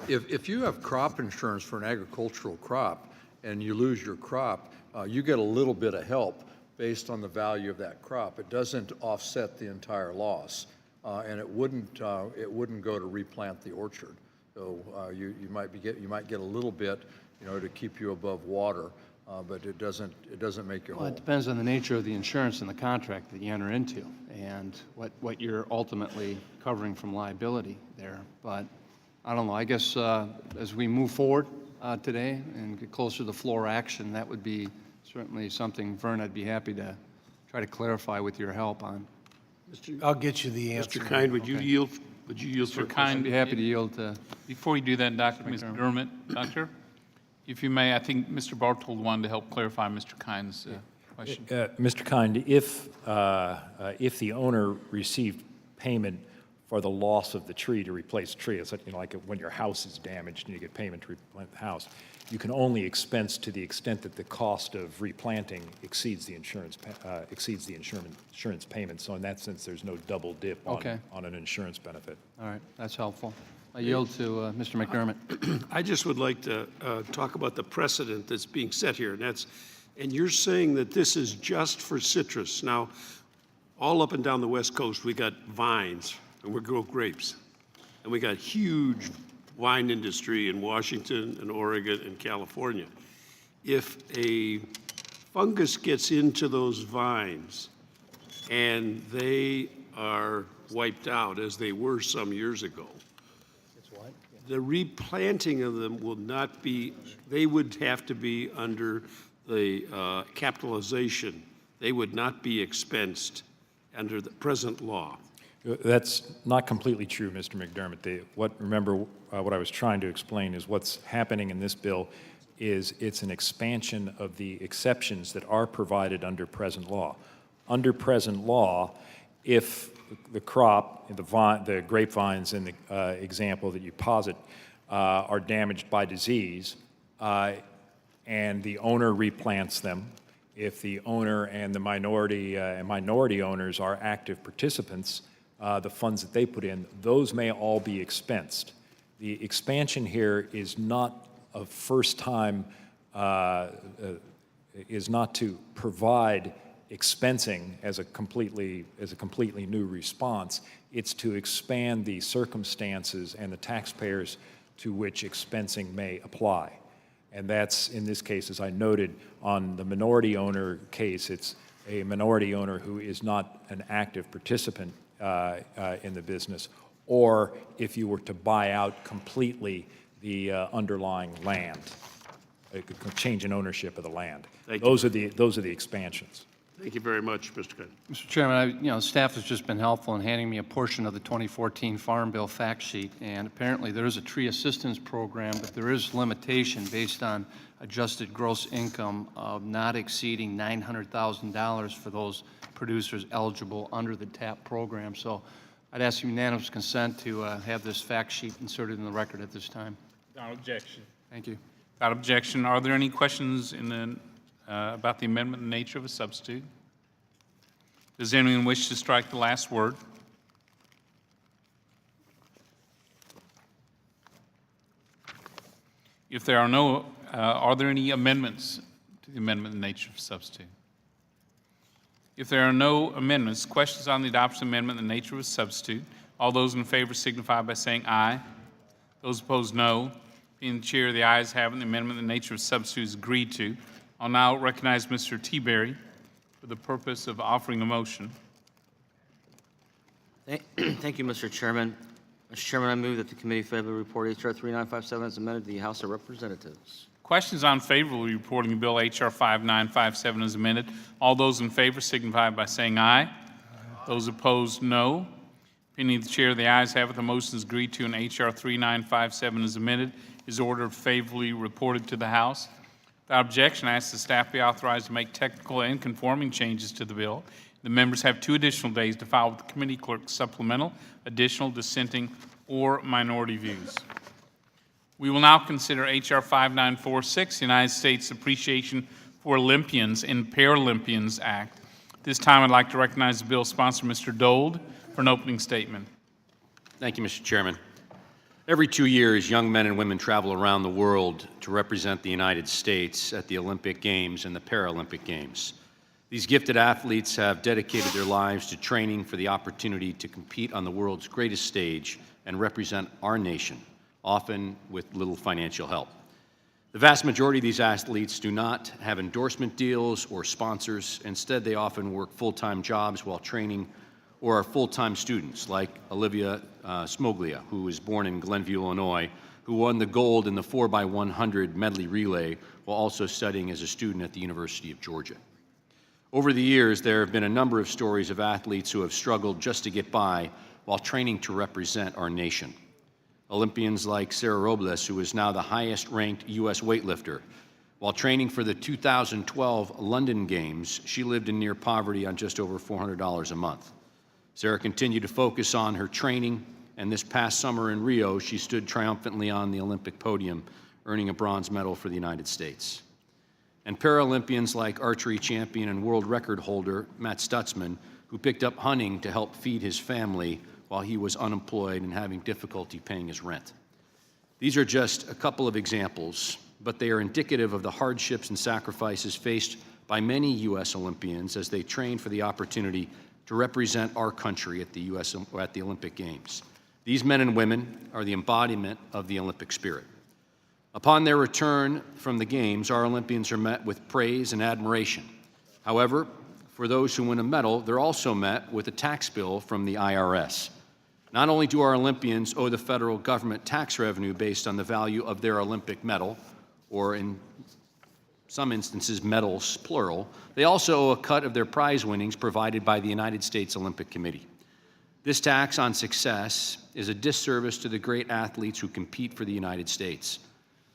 If you have crop insurance for an agricultural crop and you lose your crop, you get a little bit of help based on the value of that crop. It doesn't offset the entire loss, and it wouldn't go to replant the orchard. So you might get a little bit, to keep you above water, but it doesn't make you whole. Well, it depends on the nature of the insurance and the contract that you enter into, and what you're ultimately covering from liability there. But I don't know. I guess as we move forward today and get closer to the floor action, that would be certainly something, Vern, I'd be happy to try to clarify with your help on. I'll get you the answer. Mr. Kind, would you yield? Would you yield for a Mr. question? Kind, I'd be happy to yield to. before you do that, Dr. McDermott, Doctor, if you may, I think Mr. Bartold wanted to help clarify Mr. Kind's question. Mr. Kind, if the owner received payment for the loss of the tree to replace the tree, it's like when your house is damaged and you get payment to replant the house, you can only expense to the extent that the cost of replanting exceeds the insurance payment. So in that sense, there's no double dip on an insurance benefit. All right, that's helpful. I yield to Mr. McDermott. I just would like to talk about the precedent that's being set here, and you're saying that this is just for citrus. Now, all up and down the West Coast, we got vines, and we grow grapes, and we got huge wine industry in Washington and Oregon and California. If a fungus gets into those vines and they are wiped out, as they were some years ago, the replanting of them will not be, they would have to be under the capitalization. They would not be expensed under the present law. That's not completely true, Mr. McDermott. Remember, what I was trying to explain is what's happening in this bill is it's an expansion of the exceptions that are provided under present law. Under present law, if the crop, the grapevines in the example that you posit, are damaged by disease, and the owner replants them, if the owner and the minority owners are active participants, the funds that they put in, those may all be expensed. The expansion here is not a first time, is not to provide expensing as a completely new response. It's to expand the circumstances and the taxpayers to which expensing may apply. And that's, in this case, as I noted, on the minority owner case, it's a minority owner who is not an active participant in the business, or if you were to buy out completely the underlying land, a change in ownership of the land. Those are the expansions. Thank you very much, Mr. Cook. Mr. Chairman, staff has just been helpful in handing me a portion of the 2014 Farm Bill fact sheet, and apparently there is a tree assistance program, but there is limitation based on adjusted gross income of not exceeding $900,000 for those producers eligible under the TAP program. So I'd ask unanimous consent to have this fact sheet inserted in the record at this time. Without objection. Thank you. Without objection. Are there any questions about the amendment and nature of a substitute? Does anyone wish to strike the last word? If there are no, are there any amendments to the amendment and nature of a substitute? If there are no amendments, questions on the adoption amendment and the nature of a substitute, all those in favor signify by saying aye. Those opposed, no. Being the chair, the ayes have it. The amendment and the nature of a substitute is agreed to. I'll now recognize Mr. Teaberry for the purpose of offering a motion. Thank you, Mr. Chairman. Mr. Chairman, I move that the committee favorably report H.R. 3957 as amended to the House of Representatives. Questions on favorably reporting Bill H.R. 5957 as amended. All those in favor signify by saying aye. Those opposed, no. Opinion of the chair, the ayes have it. The motion is agreed to, and H.R. 3957 as amended is ordered favorably reported to the House. Without objection, I ask the staff be authorized to make technical and conforming changes to the bill. The members have 2 additional days to file with the committee clerk supplemental, additional, dissenting, or minority views. We will now consider H.R. 5946, the United States Appreciation for Olympians and Paralympians Act. This time I'd like to recognize the bill sponsor, Mr. Dold, for an opening statement. Thank you, Mr. Chairman. Every 2 years, young men and women travel around the world to represent the United States at the Olympic Games and the Paralympic Games. These gifted athletes have dedicated their lives to training for the opportunity to compete on the world's greatest stage and represent our nation, often with little financial help. The vast majority of these athletes do not have endorsement deals or sponsors. Instead, they often work full-time jobs while training or are full-time students, like Olivia Smoglia, who was born in Glenview, Illinois, who won the gold in the 4x100 medley relay while also studying as a student at the University of Georgia. Over the years, there have been a number of stories of athletes who have struggled just to get by while training to represent our nation. Olympians like Sarah Robles, who is now the highest-ranked U.S. weightlifter. While training for the 2012 London Games, she lived in near poverty on just over $400 a month. Sarah continued to focus on her training, and this past summer in Rio, she stood triumphantly on the Olympic podium, earning a bronze medal for the United States. And Paralympians like archery champion and world record holder Matt Stutzman, who picked up hunting to help feed his family while he was unemployed and having difficulty paying his rent. These are just a couple of examples, but they are indicative of the hardships and sacrifices faced by many U.S. Olympians as they train for the opportunity to represent our country at the Olympic Games. These men and women are the embodiment of the Olympic spirit. Upon their return from the Games, our Olympians are met with praise and admiration. However, for those who win a medal, they're also met with a tax bill from the IRS. Not only do our Olympians owe the federal government tax revenue based on the value of their Olympic medal, or in some instances medals, plural, they also owe a cut of their prize winnings provided by the United States Olympic Committee. This tax on success is a disservice to the great athletes who compete for the United States.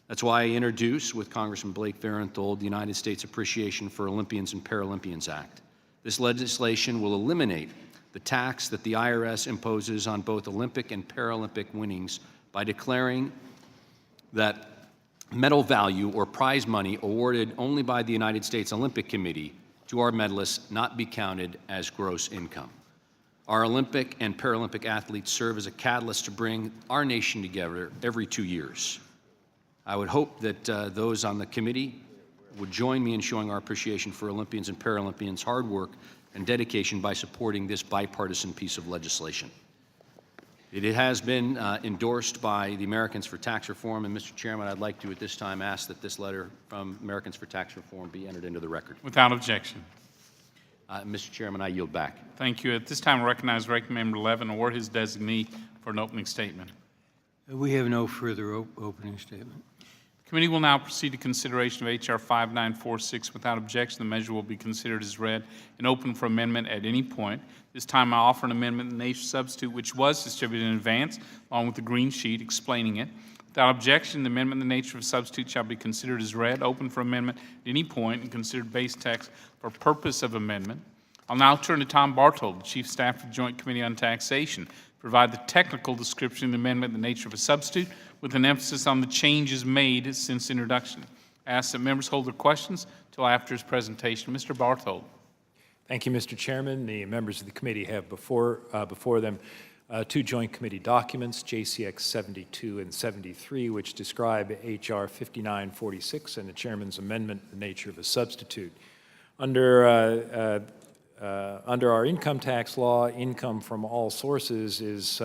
That's why I introduced, with Congressman Blake Farenthold, the United States Appreciation for Olympians and Paralympians Act. This legislation will eliminate the tax that the IRS imposes on both Olympic and Paralympic winnings by declaring that medal value or prize money awarded only by the United States Olympic Committee to our medalists not be counted as gross income. Our Olympic and Paralympic athletes serve as a catalyst to bring our nation together every 2 years. I would hope that those on the committee would join me in showing our appreciation for Olympians and Paralympians' hard work and dedication by supporting this bipartisan piece of legislation. It has been endorsed by the Americans for Tax Reform, and Mr. Chairman, I'd like to at this time ask that this letter from Americans for Tax Reform be entered into the record. Without objection. Mr. Chairman, I yield back. Thank you. At this time, I recognize Ranking Member Levin or his designee for an opening statement. We have no further opening statement. The committee will now proceed to consideration of H.R. 5946. Without objection, the measure will be considered as read and open for amendment at any point. This time, I offer an amendment in the nature of substitute which was distributed in advance, along with the green sheet explaining it. Without objection, the amendment in the nature of substitute shall be considered as read, open for amendment at any point, and considered base text for purpose of amendment. I'll now turn to Tom Bartold, the Chief Staff of the Joint Committee on Taxation, to provide the technical description of the amendment in the nature of a substitute, with an emphasis on the changes made since introduction. I ask that members hold their questions until after his presentation. Mr. Bartold. Thank you, Mr. Chairman. The members of the committee have before them two joint committee documents, JCX 72 and 73, which describe H.R. 5946 and the chairman's amendment in the nature of a substitute. Under our income tax law, income from all sources is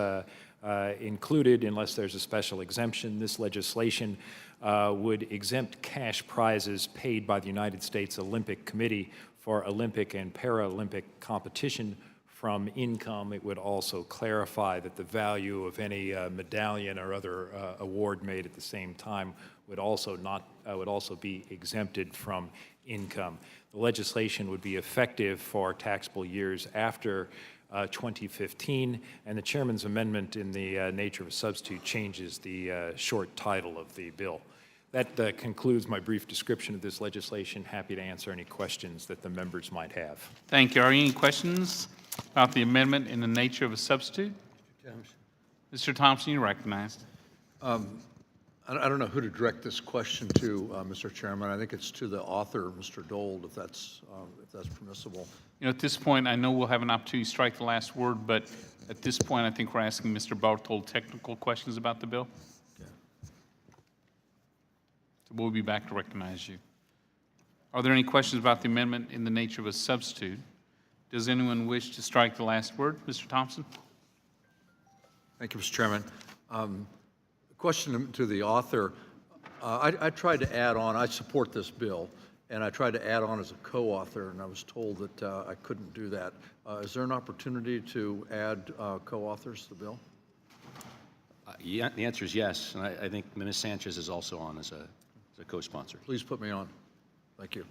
included unless there's a special exemption. This legislation would exempt cash prizes paid by the United States Olympic Committee for Olympic and Paralympic competition from income. It would also clarify that the value of any medallion or other award made at the same time would also be exempted from income. The legislation would be effective for taxable years after 2015, and the chairman's amendment in the nature of a substitute changes the short title of the bill. That concludes my brief description of this legislation. Happy to answer any questions that the members might have. Thank you. Are any questions about the amendment in the nature of a substitute? Mr. Thompson, you're recognized. I don't know who to direct this question to, Mr. Chairman. I think it's to the author, Mr. Dold, if that's permissible. You know, at this point, I know we'll have an opportunity to strike the last word, but at this point, I think we're asking Mr. Bartold technical questions about the bill. Okay. So we'll be back to recognize you. Are there any questions about the amendment in the nature of a substitute? Does anyone wish to strike the last word? Mr. Thompson? Thank you, Mr. Chairman. Question to the author. I tried to add on, I support this bill, and I tried to add on as a co-author, and I was told that I couldn't do that. Is there an opportunity to add co-authors to the bill? Yeah, the answer is yes, and I think Ms. Sanchez is also on as a co-sponsor. Please put me on. Thank you.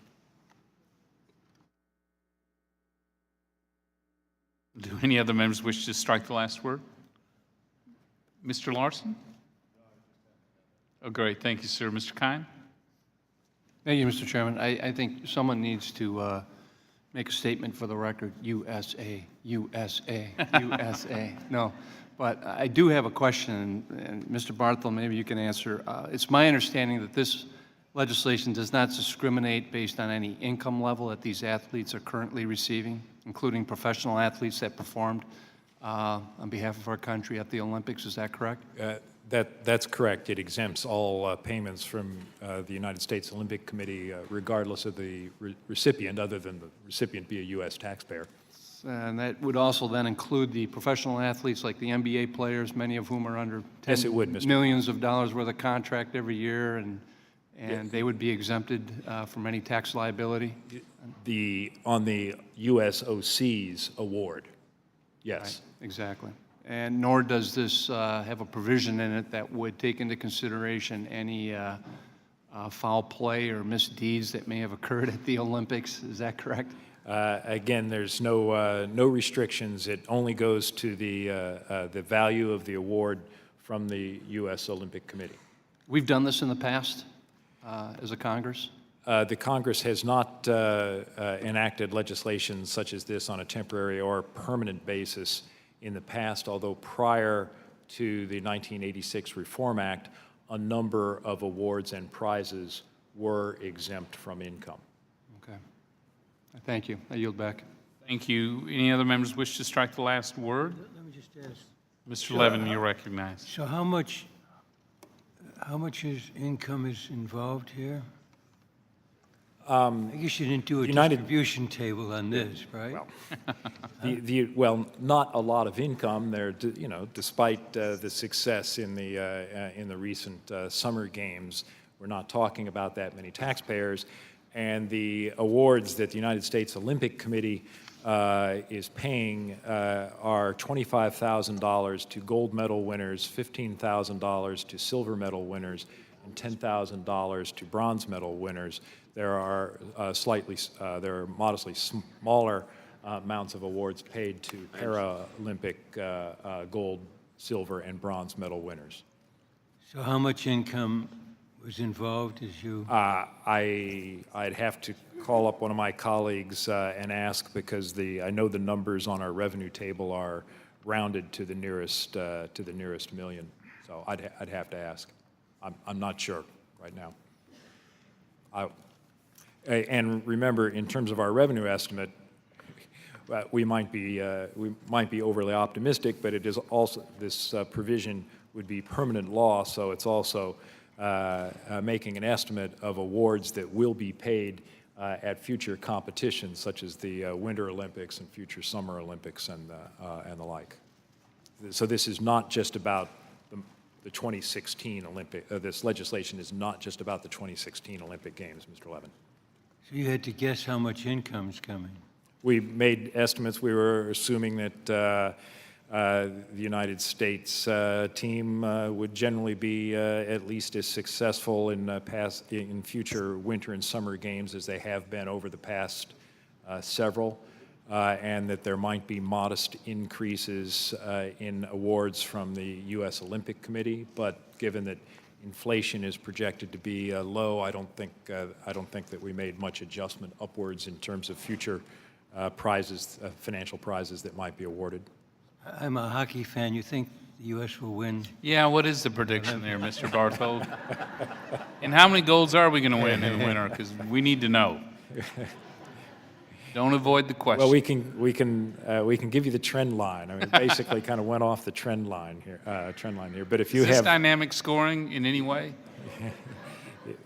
Do any other members wish to strike the last word? Mr. Larson? Oh, great. Thank you, sir. Mr. Kine? Thank you, Mr. Chairman. I think someone needs to make a statement for the record, USA, USA, USA. No, but I do have a question, and Mr. Barthel, maybe you can answer. It's my understanding that this legislation does not discriminate based on any income level that these athletes are currently receiving, including professional athletes that performed on behalf of our country at the Olympics. Is that correct? That's correct. It exempts all payments from the United States Olympic Committee, regardless of the recipient, other than the recipient be a U.S. taxpayer. And that would also then include the professional athletes like the NBA players, many of whom are under Yes, it would, Mr. millions of dollars worth of contract every year, and they would be exempted from any tax liability? On the USOC's award, yes. Right, exactly. And nor does this have a provision in it that would take into consideration any foul play or misdeeds that may have occurred at the Olympics. Is that correct? Again, there's no restrictions. It only goes to the value of the award from the U.S. Olympic Committee. We've done this in the past as a Congress? The Congress has not enacted legislation such as this on a temporary or permanent basis in the past, although prior to the 1986 Reform Act, a number of awards and prizes were exempt from income. Okay. Thank you. I yield back. Thank you. Any other members wish to strike the last word? Let me just ask. Mr. Levin, you're recognized. So how much income is involved here? I guess you didn't do a distribution table on this, right? Well, not a lot of income there, you know, despite the success in the recent summer games. We're not talking about that many taxpayers. And the awards that the United States Olympic Committee is paying are $25,000 to gold medal winners, $15,000 to silver medal winners, and $10,000 to bronze medal winners. There are modestly smaller amounts of awards paid to Paralympic gold, silver, and bronze medal winners. So how much income was involved as you? I'd have to call up one of my colleagues and ask, because I know the numbers on our revenue table are rounded to the nearest million. So I'd have to ask. I'm not sure right now. And remember, in terms of our revenue estimate, we might be overly optimistic, but it is also, this provision would be permanent law, so it's also making an estimate of awards that will be paid at future competitions, such as the Winter Olympics and future Summer Olympics and the like. So this is not just about the 2016 Olympic. This legislation is not just about the 2016 Olympic Games, Mr. Levin. So you had to guess how much income's coming. We made estimates. We were assuming that the United States team would generally be at least as successful in future winter and summer games as they have been over the past several, and that there might be modest increases in awards from the U.S. Olympic Committee. But given that inflation is projected to be low, I don't think that we made much adjustment upwards in terms of future prizes, financial prizes that might be awarded. I'm a hockey fan. You think the U.S. will win? Yeah, what is the prediction there, Mr. Barthold? And how many golds are we going to win in the winter? Because we need to know. Don't avoid the question. Well, we can give you the trend line. I mean, it basically kind of went off the trend line here. But if you is this have dynamic scoring in any way?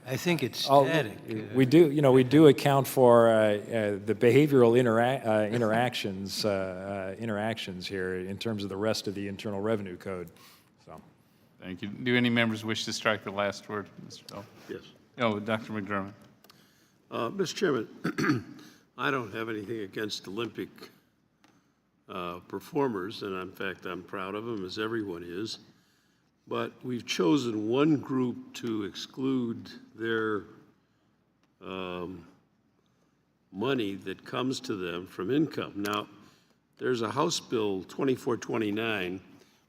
I think it's static. We do account for the behavioral interactions here in terms of the rest of the Internal Revenue Code. So, thank you. Do any members wish to strike the last word, Mr. Bell? Yes. Oh, Dr. McDermott. Mr. Chairman, I don't have anything against Olympic performers, and in fact, I'm proud of them, as everyone is. But we've chosen one group to exclude their money that comes to them from income. Now, there's a House Bill 2429,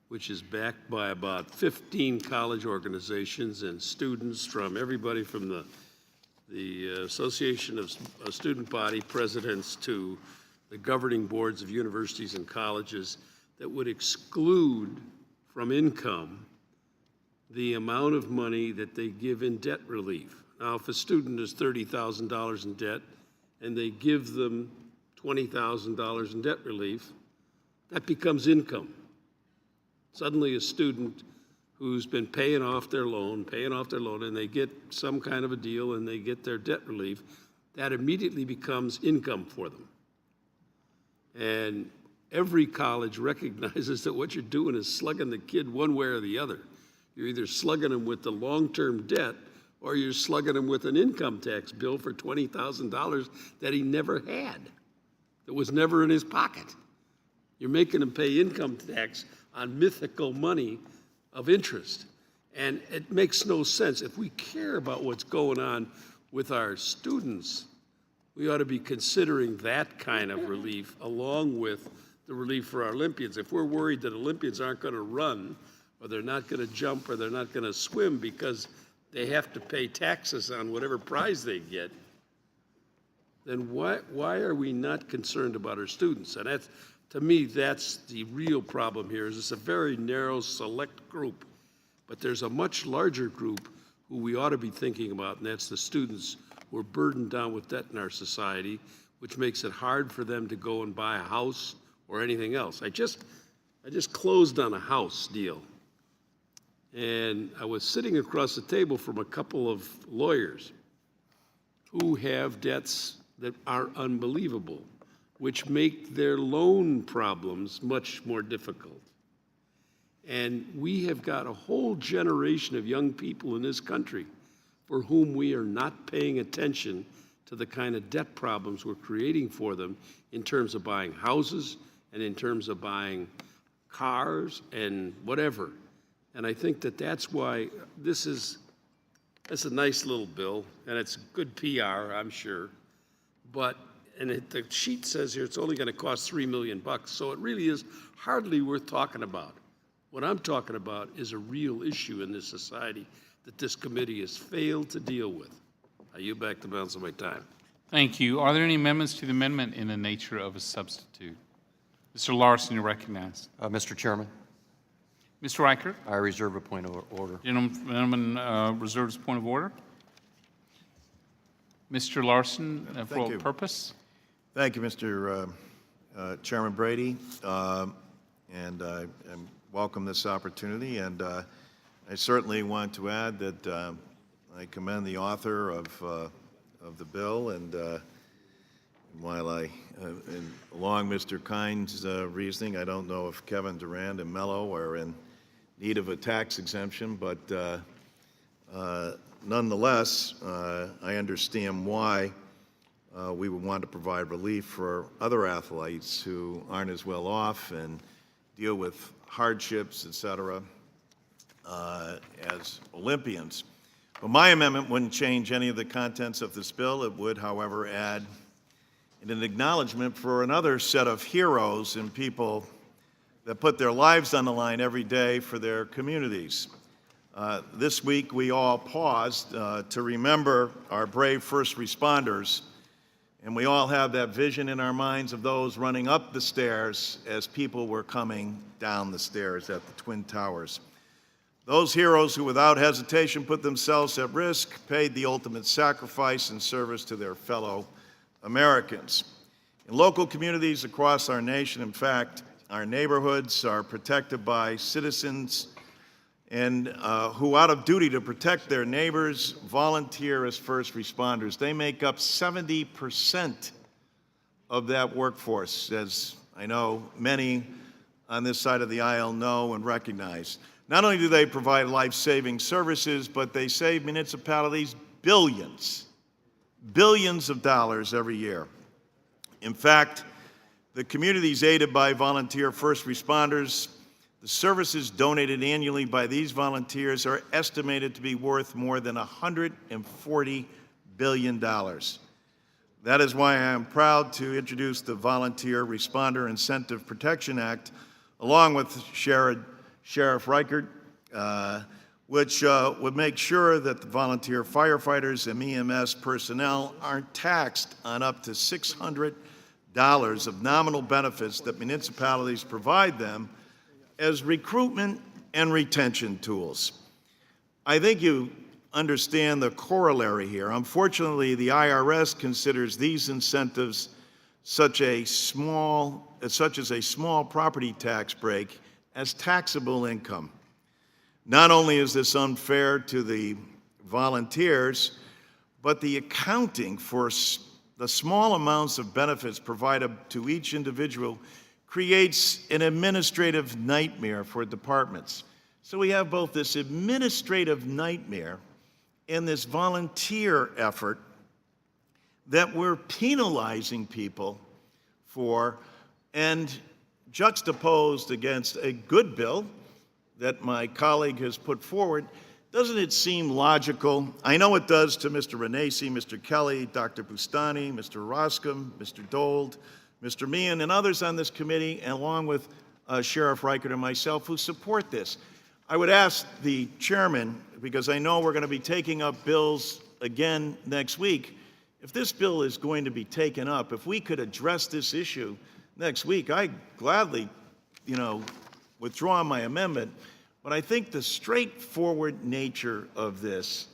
which is backed by about 15 college organizations and students from everybody from the Association of Student Body Presidents to the governing boards of universities and colleges, that would exclude from income the amount of money that they give in debt relief. Now, if a student is $30,000 in debt and they give them $20,000 in debt relief, that becomes income. Suddenly a student who's been paying off their loan, and they get some kind of a deal and they get their debt relief, that immediately becomes income for them. And every college recognizes that what you're doing is slugging the kid one way or the other. You're either slugging him with the long-term debt or you're slugging him with an income tax bill for $20,000 that he never had, that was never in his pocket. You're making him pay income tax on mythical money of interest. And it makes no sense. If we care about what's going on with our students, we ought to be considering that kind of relief along with the relief for our Olympians. If we're worried that Olympians aren't going to run, or they're not going to jump, or they're not going to swim because they have to pay taxes on whatever prize they get, then why are we not concerned about our students? And that's, to me, that's the real problem here, is it's a very narrow, select group. But there's a much larger group who we ought to be thinking about, and that's the students who are burdened down with debt in our society, which makes it hard for them to go and buy a house or anything else. I just closed on a house deal, and I was sitting across the table from a couple of lawyers who have debts that are unbelievable, which make their loan problems much more difficult. And we have got a whole generation of young people in this country for whom we are not paying attention to the kind of debt problems we're creating for them in terms of buying houses and in terms of buying cars and whatever. And I think that that's why that's a nice little bill, and it's good PR, I'm sure. But, the sheet says here it's only going to cost $3 million, so it really is hardly worth talking about. What I'm talking about is a real issue in this society that this committee has failed to deal with. I yield back the balance of my time. Thank you. Are there any amendments to the amendment in the nature of a substitute? Mr. Larson, you're recognized. Mr. Chairman, Mr. Reichert? I reserve a point of order. Gentleman reserves point of order. Mr. Larson, for what purpose? Thank you, Mr. Chairman Brady, and I welcome this opportunity. And I certainly want to add that I commend the author of the bill, and while along Mr. Kine's reasoning, I don't know if Kevin Durand and Mello are in need of a tax exemption, but nonetheless, I understand why we would want to provide relief for other athletes who aren't as well off and deal with hardships, et cetera, as Olympians. But my amendment wouldn't change any of the contents of this bill. It would, however, add an acknowledgement for another set of heroes and people that put their lives on the line every day for their communities. This week, we all paused to remember our brave first responders, and we all have that vision in our minds of those running up the stairs as people were coming down the stairs at the Twin Towers. Those heroes who without hesitation put themselves at risk, paid the ultimate sacrifice in service to their fellow Americans. In local communities across our nation, in fact, our neighborhoods are protected by citizens and who, out of duty to protect their neighbors, volunteer as first responders. They make up 70% of that workforce, as I know many on this side of the aisle know and recognize. Not only do they provide life-saving services, but they save municipalities billions of dollars every year. In fact, the communities aided by volunteer first responders, the services donated annually by these volunteers are estimated to be worth more than $140 billion. That is why I am proud to introduce the Volunteer Responder Incentive Protection Act, along with Sheriff Reichert, which would make sure that the volunteer firefighters and EMS personnel aren't taxed on up to $600 of nominal benefits that municipalities provide them as recruitment and retention tools. I think you understand the corollary here. Unfortunately, the IRS considers these incentives such as a small property tax break as taxable income. Not only is this unfair to the volunteers, but the accounting for the small amounts of benefits provided to each individual creates an administrative nightmare for departments. So we have both this administrative nightmare and this volunteer effort that we're penalizing people for, and juxtaposed against a good bill that my colleague has put forward. Doesn't it seem logical? I know it does to Mr. Renacci, Mr. Kelly, Dr. Bustani, Mr. Roscom, Mr. Dold, Mr. Meehan, and others on this committee, and along with Sheriff Reichert and myself, who support this. I would ask the chairman, because I know we're going to be taking up bills again next week, if this bill is going to be taken up, if we could address this issue next week, I gladly, withdraw my amendment. But I think the straightforward nature of this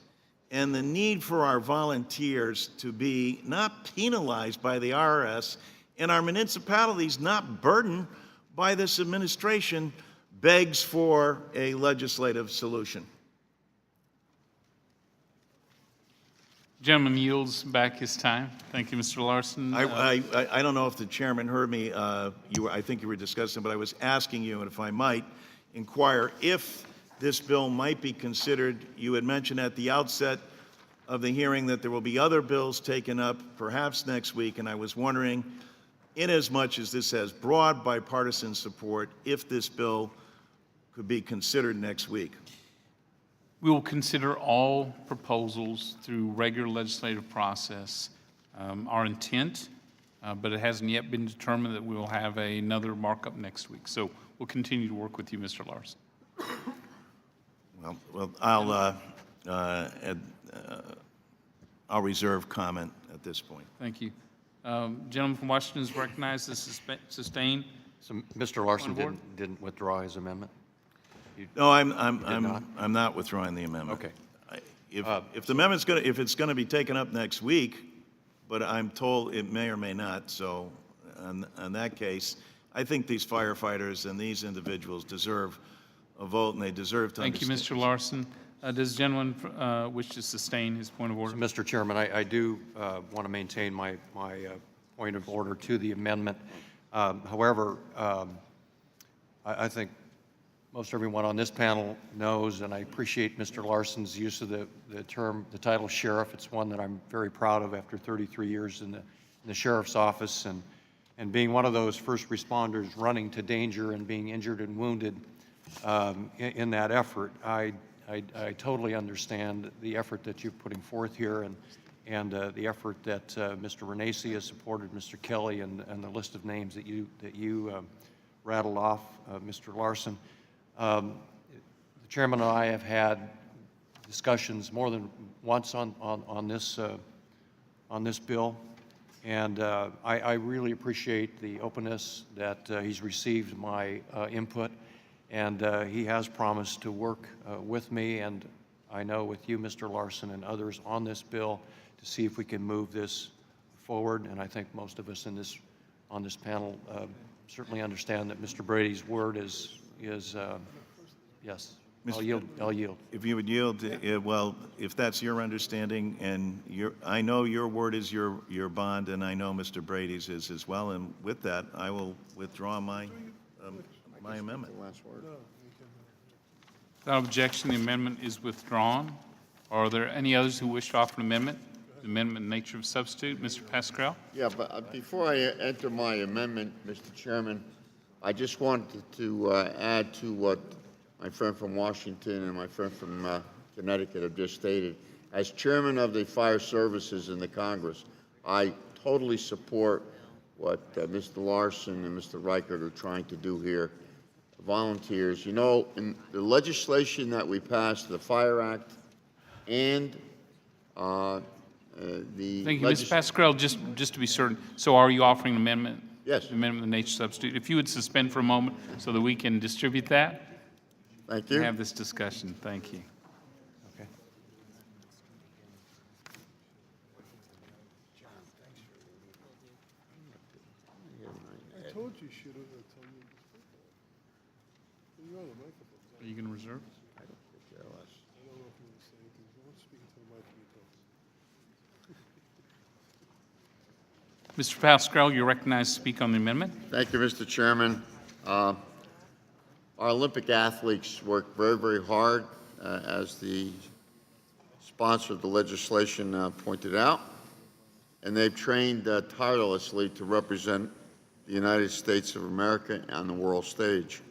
and the need for our volunteers to be not penalized by the IRS and our municipalities not burdened by this administration begs for a legislative solution. Gentleman yields back his time. Thank you, Mr. Larson. I don't know if the chairman heard me. I think you were discussing, but I was asking you, and if I might, inquire if this bill might be considered. You had mentioned at the outset of the hearing that there will be other bills taken up perhaps next week, and I was wondering, inasmuch as this has broad bipartisan support, if this bill could be considered next week. We will consider all proposals through regular legislative process. Our intent, but it hasn't yet been determined that we will have another markup next week. So we'll continue to work with you, Mr. Larson. Well, I'll reserve comment at this point. Thank you. Gentleman from Washington is recognized to sustain. So Mr. Larson didn't withdraw his amendment? No, I'm not withdrawing the amendment. Okay. If the amendment's if it's going to be taken up next week, but I'm told it may or may not, so in that case, I think these firefighters and these individuals deserve a vote, and they deserve to Thank you, Mr. Larson. Does the gentleman wish to sustain his point of order? So, Mr. Chairman, I do want to maintain my point of order to the amendment. However, I think most everyone on this panel knows, and I appreciate Mr. Larson's use of the title sheriff. It's one that I'm very proud of after 33 years in the sheriff's office, and being one of those first responders running to danger and being injured and wounded in that effort. I totally understand the effort that you're putting forth here, and the effort that Mr. Renacci has supported, Mr. Kelly, and the list of names that you rattled off, Mr. Larson. The chairman and I have had discussions more than once on this bill, and I really appreciate the openness that he's received my input, and he has promised to work with me, and I know with you, Mr. Larson, and others on this bill to see if we can move this forward. And I think most of us on this panel certainly understand that Mr. Brady's word is yes. I'll yield. If you would yield, well, if that's your understanding, and I know your word is your bond, and I know Mr. Brady's is as well, and with that, I will withdraw my amendment. Without objection, the amendment is withdrawn. Are there any others who wish to offer an amendment? The amendment in nature of substitute. Mr. Pascrell? Yeah, but before I enter my amendment, Mr. Chairman, I just wanted to add to what my friend from Washington and my friend from Connecticut have just stated. As chairman of the Fire Services in the Congress, I totally support what Mr. Larson and Mr. Reichert are trying to do here. Volunteers, you know, in the legislation that we passed, the Fire Act, and the... Thank you, Mr. Pascrell. Just to be certain, so are you offering an amendment? Yes. Amendment in nature of substitute. If you would suspend for a moment so that we can distribute that. Thank you. And have this discussion. Thank you. Okay. I told you should have told me. You're on the microphone. Are you going to reserve? I don't care less. I don't know if you want to say anything. You won't speak into the mic when you talk. Mr. Pascrell, you're recognized to speak on the amendment. Thank you, Mr. Chairman. Our Olympic athletes work very, very hard, as the sponsor of the legislation pointed out, and they've trained tirelessly to represent the United States of America on the world stage.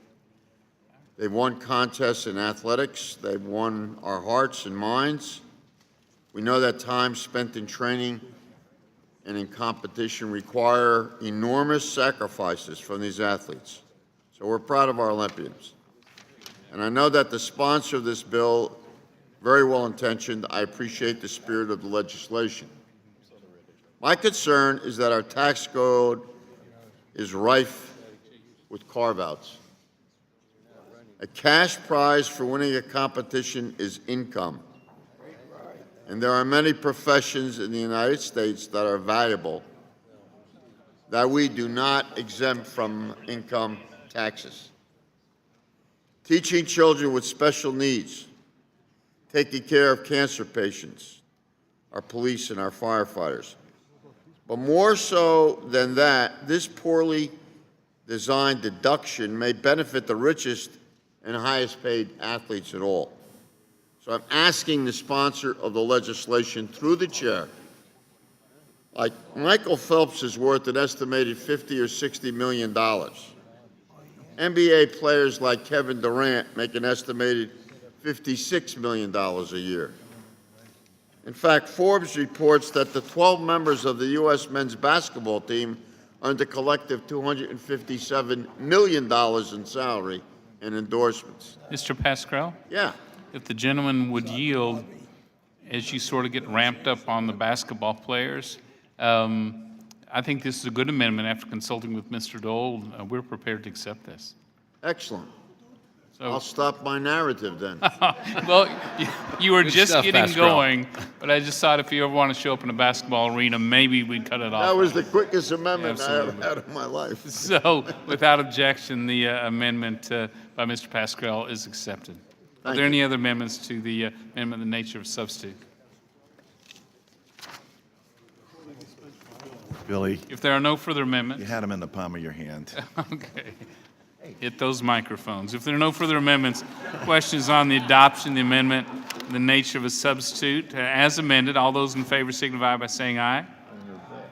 They've won contests in athletics. They've won our hearts and minds. We know that time spent in training and in competition require enormous sacrifices from these athletes. So we're proud of our Olympians. and I know that the sponsor of this bill, very well intentioned, I appreciate the spirit of the legislation. My concern is that our tax code is rife with carve-outs. A cash prize for winning a competition is income. And there are many professions in the United States that are valuable that we do not exempt from income taxes. Teaching children with special needs, taking care of cancer patients, our police and our firefighters. But more so than that, this poorly designed deduction may benefit the richest and highest paid athletes at all. So I'm asking the sponsor of the legislation through the chair, like Michael Phelps is worth an estimated $50 or $60 million. NBA players like Kevin Durant make an estimated $56 million a year. In fact, Forbes reports that the 12 members of the U.S. men's basketball team earned a collective $257 million in salary and endorsements. Mr. Pascrell? Yeah. If the gentleman would yield, as you sort of get ramped up on the basketball players, I think this is a good amendment. After consulting with Mr. Dole, we're prepared to accept this. Excellent. So, I'll stop my narrative then. well, you were Good just stuff, getting Pascrell. going, but I just thought if you ever want to show up in a basketball arena, maybe we'd cut it off. That was the quickest amendment I ever Absolutely. had in my life. So, without objection, the amendment by Mr. Pascrell is accepted. Are there any other amendments to the amendment in the nature of substitute? Billy, If there are no further amendments, you had them in the palm of your hand. okay. Hit those microphones. If there are no further amendments, questions on the adoption of the amendment in the nature of a substitute as amended, all those in favor signify by saying aye.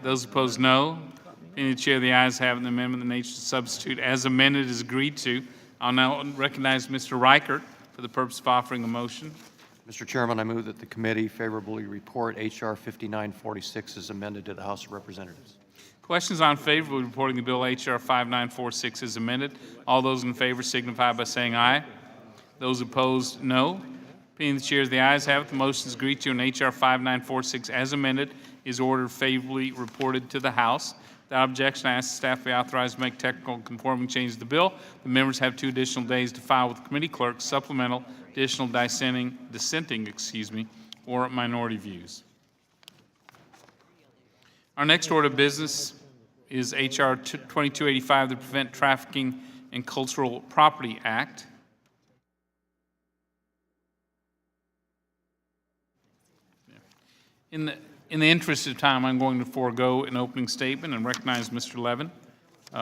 Those opposed, no. Opinion of the chair, the ayes have it. The amendment in the nature of a substitute as amended is agreed to. I'll now recognize Mr. Reichert for the purpose of offering a motion. Mr. Chairman, I move that the committee favorably report H.R. 5946 as amended to the House of Representatives. Questions on favorably reporting the bill H.R. 5946 as amended? All those in favor signify by saying aye. Those opposed, no. Opinion of the chair, the ayes have it. The motion is agreed to, and H.R. 5946 as amended is ordered favorably reported to the House. Without objection, I ask the staff be authorized to make technical conforming changes to the bill. The members have 2 additional days to file with the committee clerk supplemental, additional dissenting, or minority views. Our next order of business is H.R. 2285, the Prevent Trafficking in Cultural Property Act. In the interest of time, I'm going to forego an opening statement and recognize Mr. Levin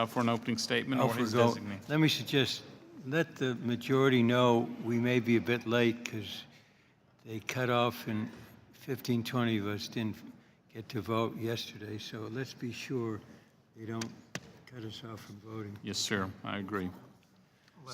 for an opening statement or his designee. Let me suggest, let the majority know we may be a bit late because they cut off and 15, 20 of us didn't get to vote yesterday. So let's be sure they don't cut us off from voting. Yes, sir, I agree.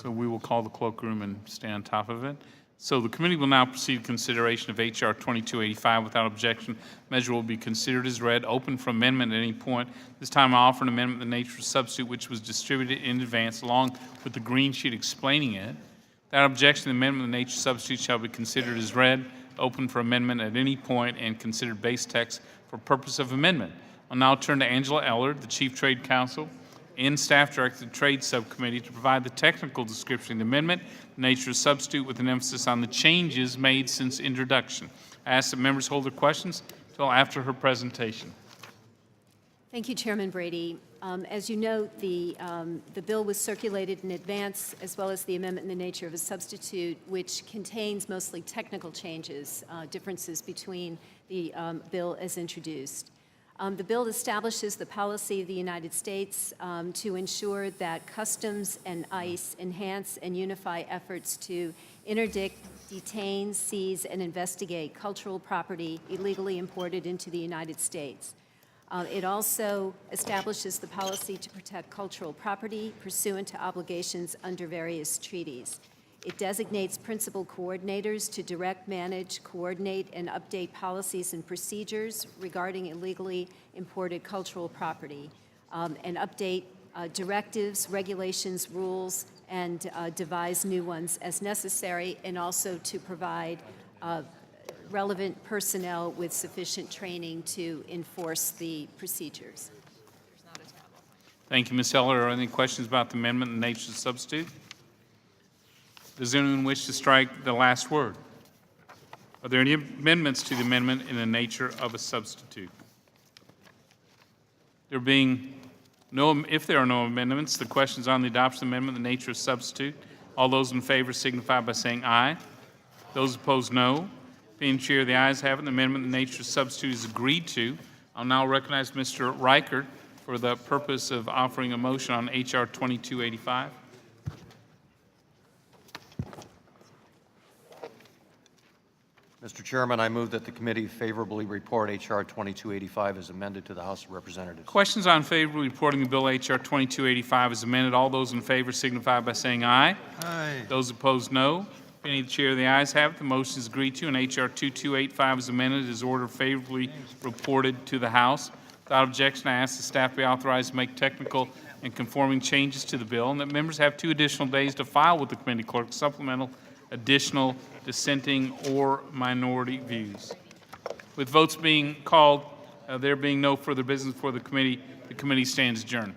So we will call the cloakroom and stay on top of it. So the committee will now proceed to consideration of H.R. 2285 without objection. Measure will be considered as read, open for amendment at any point. This time I offer an amendment in the nature of substitute which was distributed in advance along with the green sheet explaining it. Without objection, the amendment in the nature of substitute shall be considered as read, open for amendment at any point, and considered base text for purpose of amendment. I'll now turn to Angela Ellard, the Chief Trade Counsel and Staff Director of the Trade Subcommittee, to provide the technical description of the amendment, the nature of substitute with an emphasis on the changes made since introduction. I ask that members hold their questions until after her presentation. Thank you, Chairman Brady. As you note, the bill was circulated in advance, as well as the amendment in the nature of a substitute, which contains mostly technical changes, differences between the bill as introduced. The bill establishes the policy of the United States to ensure that Customs and ICE enhance and unify efforts to interdict, detain, seize, and investigate cultural property illegally imported into the United States. It also establishes the policy to protect cultural property pursuant to obligations under various treaties. It designates principal coordinators to direct, manage, coordinate, and update policies and procedures regarding illegally imported cultural property, and update directives, regulations, rules, and devise new ones as necessary, and also to provide relevant personnel with sufficient training to enforce the procedures. Thank you, Ms. Heller. Are there any questions about the amendment and the nature of the substitute? Does anyone wish to strike the last word? Are there any amendments to the amendment in the nature of a substitute? There being no, if there are no amendments, the question is on the adoption of the amendment in the nature of substitute. All those in favor signify by saying aye. Those opposed, no. Being chair, the ayes have it. The amendment in the nature of substitute is agreed to. I'll now recognize Mr. Reichert for the purpose of offering a motion on H.R. 2285. Mr. Chairman, I move that the committee favorably report H.R. 2285 as amended to the House of Representatives. Questions on favorably reporting the bill H.R. 2285 as amended. All those in favor signify by saying aye. Aye. Those opposed, no. Being the chair, the ayes have it. The motion is agreed to, and H.R. 2285 as amended is ordered favorably reported to the House. Without objection, I ask the staff be authorized to make technical and conforming changes to the bill, and that members have 2 additional days to file with the committee clerk supplemental, additional, dissenting, or minority views. With votes being called, there being no further business for the committee stands adjourned.